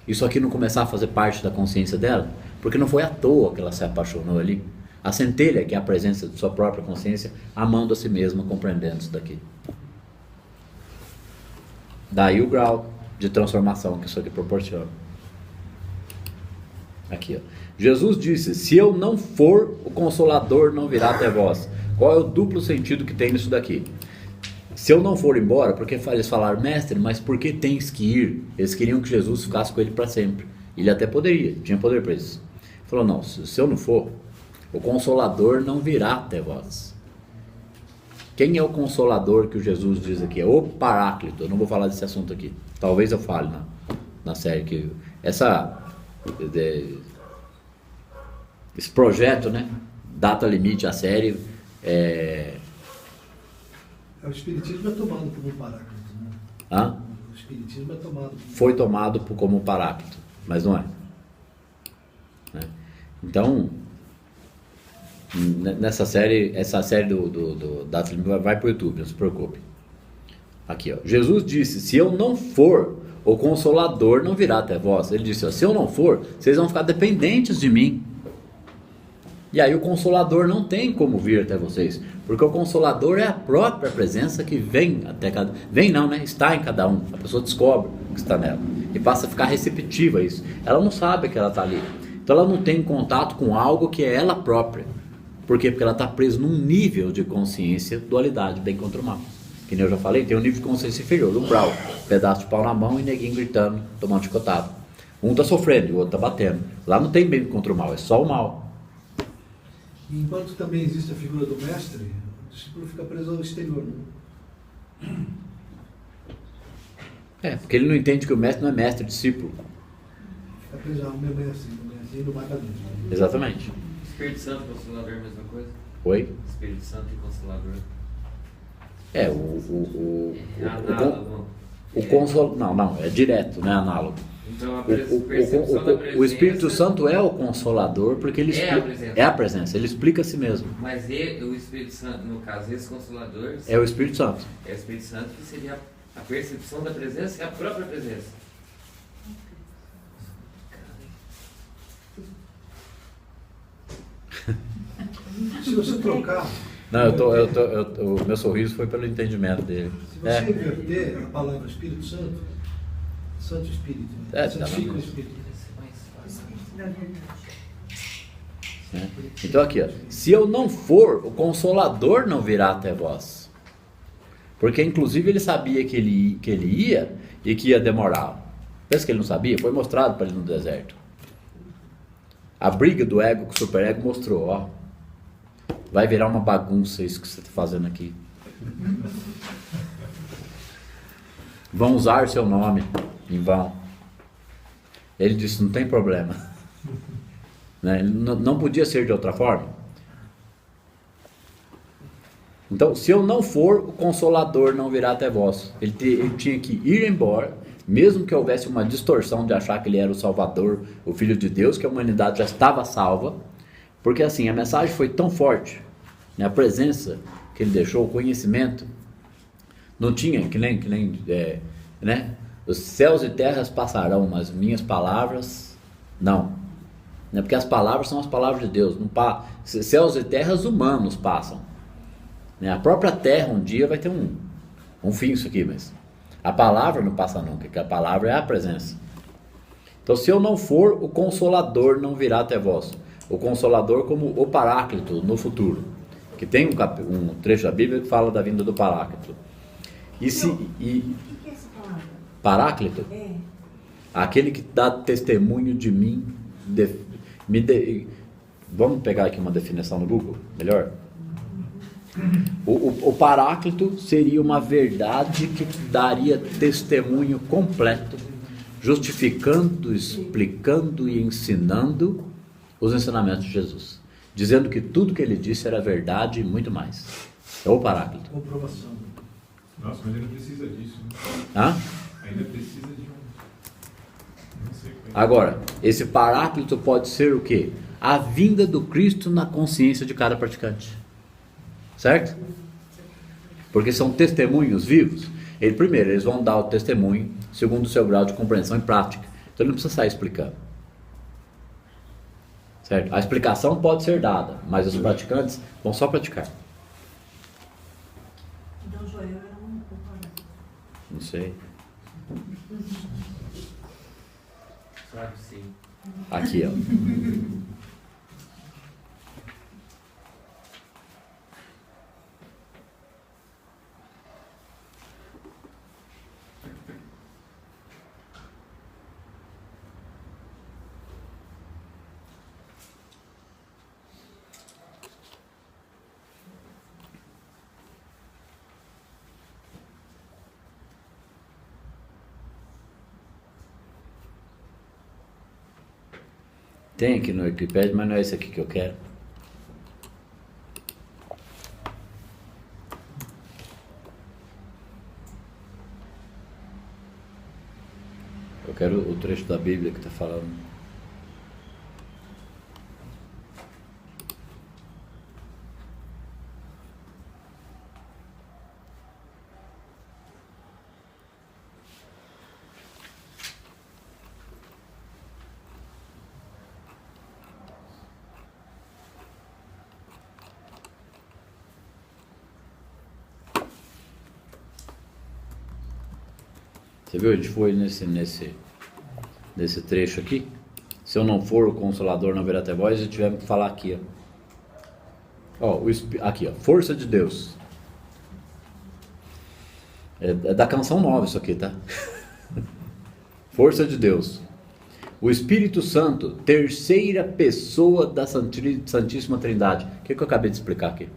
isso aqui não começar a fazer parte da consciência dela, porque não foi à toa que ela se apaixonou ali. A centelha, que é a presença de sua própria consciência, amando a si mesma, compreendendo isso daqui. Daí o grau de transformação que isso aqui proporciona. Aqui, ó. Jesus disse: se eu não for, o Consolador não virá até vós. Qual é o duplo sentido que tem nisso daqui? Se eu não for embora, porque eles falaram: mestre, mas por que tens que ir? Eles queriam que Jesus ficasse com ele para sempre. Ele até poderia, tinha poder para isso. Ele falou: não, se eu não for, o Consolador não virá até vós. Quem é o Consolador que o Jesus diz aqui? É o Paráclito. Eu não vou falar desse assunto aqui. Talvez eu fale na série que esse projeto, né? Data limite a série O Espiritismo é tomado como Paráclito, né? Hã? O Espiritismo é tomado. Foi tomado como Paráclito, mas não é. Né? Então, nessa série, essa série do Data Limite vai para o YouTube, não se preocupe. Aqui, ó. Jesus disse: se eu não for, o Consolador não virá até vós. Ele disse: ó, se eu não for, vocês vão ficar dependentes de mim. E aí o Consolador não tem como vir até vocês, porque o Consolador é a própria presença que vem até cada... Vem não, né? Está em cada um. A pessoa descobre o que está nela e passa a ficar receptiva a isso. Ela não sabe que ela está ali. Então ela não tem contato com algo que é ela própria. Por quê? Porque ela está presa num nível de consciência, dualidade, bem contra o mal. Que nem eu já falei, tem um nível de consciência inferior, umbral, pedaço de pau na mão e neguinho gritando, tomando chicotado. Um está sofrendo e o outro está batendo. Lá não tem bem contra o mal, é só o mal. E enquanto também existe a figura do mestre, o discípulo fica preso ao exterior. Né? Porque ele não entende que o mestre não é mestre, é discípulo. Fica preso ao meu mestre, não vai para dentro. Exatamente. Espírito Santo e Consolador é a mesma coisa? Oi? Espírito Santo e Consolador. O consolo... Não, é direto, não é análogo. Então a percepção da presença... O Espírito Santo é o Consolador, porque ele é a presença, ele explica a si mesmo. Mas o Espírito Santo, no caso, esse Consolador... É o Espírito Santo. É o Espírito Santo que seria a percepção da presença e a própria presença. Se você trocar... Não, o meu sorriso foi pelo entendimento dele. Se você inverter a palavra Espírito Santo, Santo Espírito, santifica o Espírito. Então aqui, ó, se eu não for, o Consolador não virá até vós. Porque inclusive ele sabia que ele ia e que ia demorar. Pensa que ele não sabia? Foi mostrado para ele no deserto. A briga do ego com o superego mostrou, ó. Vai virar uma bagunça isso que você está fazendo aqui. Vão usar seu nome em vão. Ele disse: não tem problema. Né? Ele não podia ser de outra forma. Então, se eu não for, o Consolador não virá até vós. Ele tinha que ir embora, mesmo que houvesse uma distorção de achar que ele era o Salvador, o Filho de Deus, que a humanidade já estava salva. Porque assim, a mensagem foi tão forte, né? A presença que ele deixou, o conhecimento, não tinha, que nem né? Os céus e terras passarão, mas minhas palavras não. Né? Porque as palavras são as palavras de Deus. Céus e terras humanos passam. Né? A própria terra um dia vai ter um fim isso aqui, mas a palavra não passa nunca, porque a palavra é a presença. Então, se eu não for, o Consolador não virá até vós. O Consolador como o Paráclito no futuro, que tem um trecho da Bíblia que fala da vinda do Paráclito. O que é essa palavra? Paráclito? É. Aquele que dá testemunho de mim. Vamos pegar aqui uma definição no Google, melhor? O Paráclito seria uma verdade que daria testemunho completo, justificando, explicando e ensinando os ensinamentos de Jesus, dizendo que tudo que ele disse era verdade e muito mais. É o Paráclito. Comprovação. Nossa, mas ainda precisa disso. Né? Hã? Ainda precisa de um... Não sei como é. Agora, esse Paráclito pode ser o quê? A vinda do Cristo na consciência de cada praticante. Certo? Porque são testemunhos vivos. Primeiro, eles vão dar o testemunho segundo o seu grau de compreensão e prática. Então ele não precisa sair explicando. Certo? A explicação pode ser dada, mas os praticantes vão só praticar. Então Joel era um Paráclito. Não sei. Claro que sim. Aqui, ó. Tem aqui no Wikipedia, mas não é esse aqui que eu quero. Eu quero o trecho da Bíblia que está falando. Você viu? A gente foi nesse trecho aqui. Se eu não for o Consolador, não virá até vós, a gente tiver que falar aqui, ó. Aqui, ó. Força de Deus. É da canção nova isso aqui, tá? Força de Deus. O Espírito Santo, terceira pessoa da Santíssima Trindade. O que eu acabei de explicar aqui?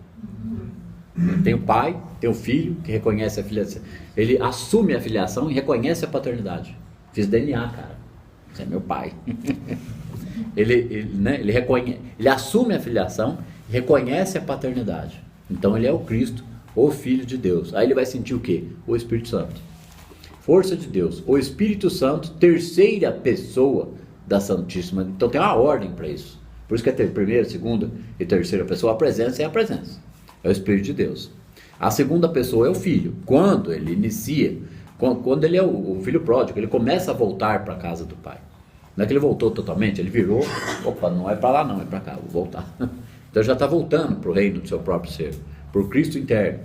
Tem o pai, tem o filho, que reconhece a filiação. Ele assume a filiação e reconhece a paternidade. Fiz DNA, cara. Você é meu pai. Ele reconhece, ele assume a filiação e reconhece a paternidade. Então ele é o Cristo, o Filho de Deus. Aí ele vai sentir o quê? O Espírito Santo. Força de Deus. O Espírito Santo, terceira pessoa da Santíssima. Então tem uma ordem para isso. Por isso que é primeira, segunda e terceira pessoa. A presença é a presença. É o Espírito de Deus. A segunda pessoa é o Filho. Quando ele inicia, quando ele é o filho pródigo, ele começa a voltar para a casa do Pai. Não é que ele voltou totalmente, ele virou, opa, não é para lá não, é para cá, vou voltar. Então já está voltando para o reino do seu próprio ser, por Cristo interno.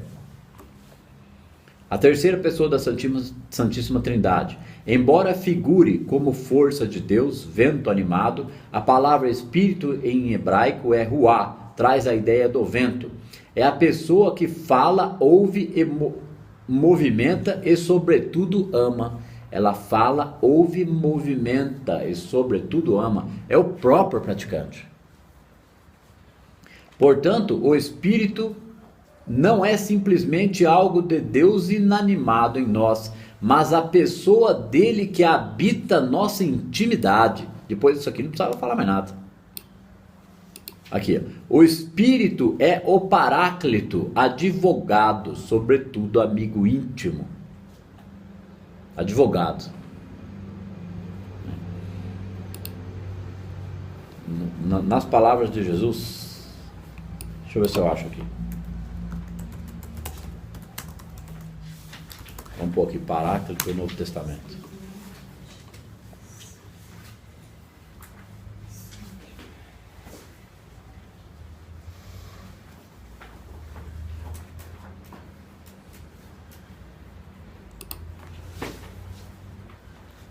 A terceira pessoa da Santíssima Trindade, embora figure como força de Deus, vento animado, a palavra Espírito em hebraico é ruá, traz a ideia do vento. É a pessoa que fala, ouve e movimenta e sobretudo ama. Ela fala, ouve, movimenta e sobretudo ama. É o próprio praticante. Portanto, o Espírito não é simplesmente algo de Deus inanimado em nós, mas a pessoa dele que habita nossa intimidade. Depois disso aqui não precisava falar mais nada. Aqui, o Espírito é o Paráclito, advogado, sobretudo amigo íntimo. Advogado. Nas palavras de Jesus, deixa eu ver se eu acho aqui. Vamos pôr aqui Paráclito do Novo Testamento.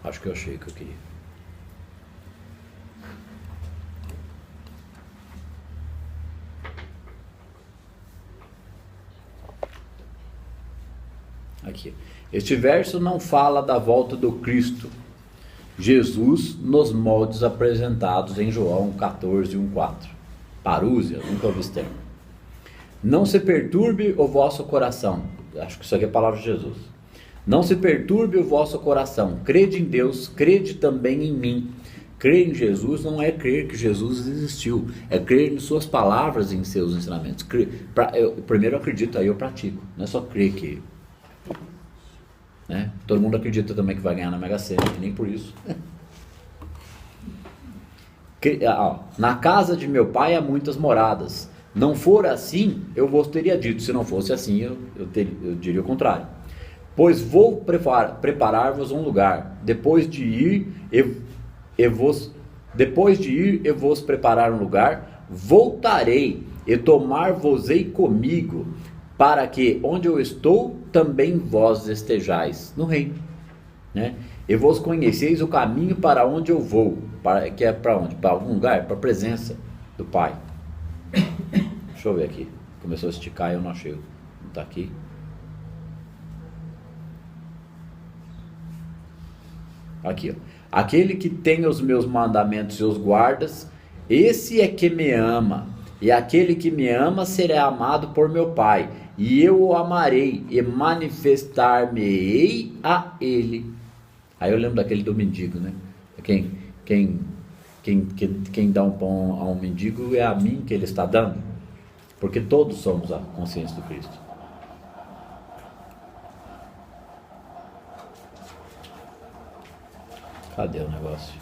Acho que eu achei o que eu queria. Aqui. Este verso não fala da volta do Cristo Jesus nos moldes apresentados em João 14, 1, 4. Parúzia, nunca ouvi esse termo. Não se perturbe o vosso coração. Acho que isso aqui é a palavra de Jesus. Não se perturbe o vosso coração. Crede em Deus, crede também em mim. Crer em Jesus não é crer que Jesus existiu, é crer em suas palavras e em seus ensinamentos. Primeiro eu acredito, aí eu pratico. Não é só crer que... Né? Todo mundo acredita também que vai ganhar na Mega Sena, e nem por isso. Na casa de meu pai há muitas moradas. Não for assim, eu vos teria dito. Se não fosse assim, eu diria o contrário. Pois vou preparar-vos um lugar. Depois de ir, eu vos preparar um lugar, voltarei e tomar-vos-ei comigo, para que onde eu estou, também vós estejais no reino, né? E vos conheceis o caminho para onde eu vou, que é para onde? Para algum lugar, para a presença do Pai. Deixa eu ver aqui, começou a esticar e eu não achei, não está aqui. Aqui, ó. Aquele que tem os meus mandamentos e os guardas, esse é que me ama, e aquele que me ama será amado por meu Pai, e eu o amarei e manifestar-me-ei a ele. Aí eu lembro daquele do mendigo, né? Quem dá um pão a um mendigo é a mim que ele está dando, porque todos somos a consciência do Cristo. Cadê o negócio?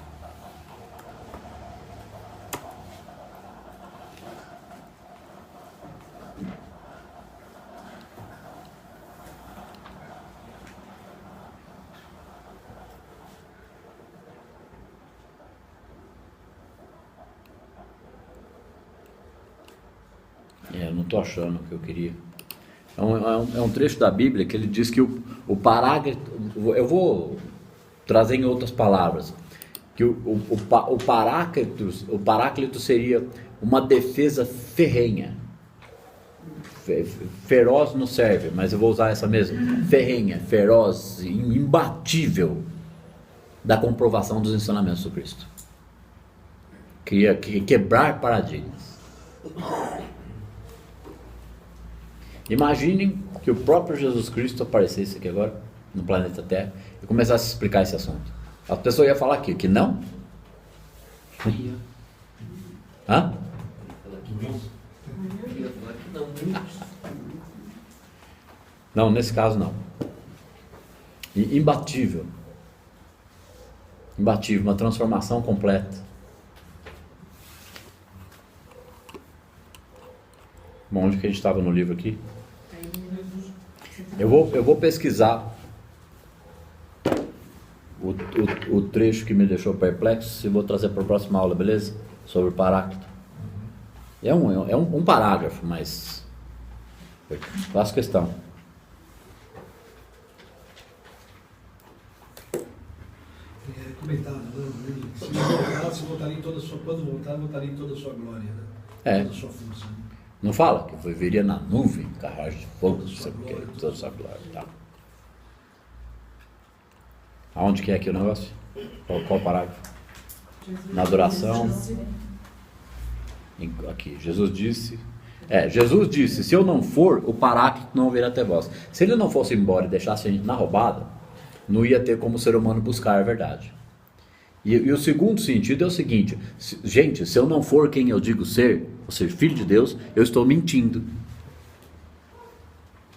Eu não estou achando o que eu queria. É um trecho da Bíblia que ele diz que o parágrafo... Eu vou trazer em outras palavras, que o paráclito seria uma defesa ferrenha. Feroz não serve, mas eu vou usar essa mesmo. Ferrenha, feroz, imbatível, da comprovação dos ensinamentos do Cristo. Quebrar paradigmas. Imaginem que o próprio Jesus Cristo aparecesse aqui agora, no planeta Terra, e começasse a explicar esse assunto. A pessoa ia falar aqui, que não? Hã? Não, nesse caso não. Imbatível. Imbatível, uma transformação completa. Bom, onde que a gente estava no livro aqui? Eu vou pesquisar o trecho que me deixou perplexo e vou trazer para a próxima aula, beleza? Sobre o paráclito. É um parágrafo, mas faço questão. Comentado, né? Se voltaria em toda a sua, quando voltaria em toda a sua glória, né? Toda a sua função. Não fala que viria na nuvem, carruagem de fogo, não sei o que, toda a sua glória, tá? Aonde que é aqui o negócio? Qual parágrafo? Na adoração. Aqui, Jesus disse, se eu não for, o paráclito não virá até vós. Se ele não fosse embora e deixasse a gente na roubada, não ia ter como o ser humano buscar a verdade. E o segundo sentido é o seguinte: gente, se eu não for quem eu digo ser, ou ser filho de Deus, eu estou mentindo.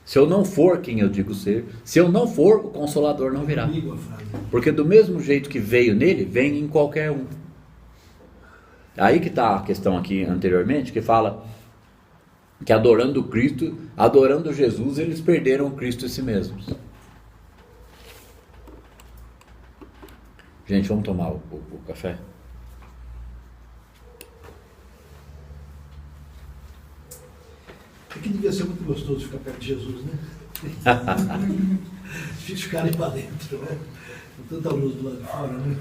Se eu não for quem eu digo ser, se eu não for, o Consolador não virá. Porque do mesmo jeito que veio nele, vem em qualquer um. Aí que está a questão aqui anteriormente, que fala que adorando Cristo, adorando Jesus, eles perderam o Cristo em si mesmos. Gente, vamos tomar o café? É que devia ser muito gostoso ficar perto de Jesus, né? Difícil ficar ali para dentro, né? Com tanta luz do lado de fora, né?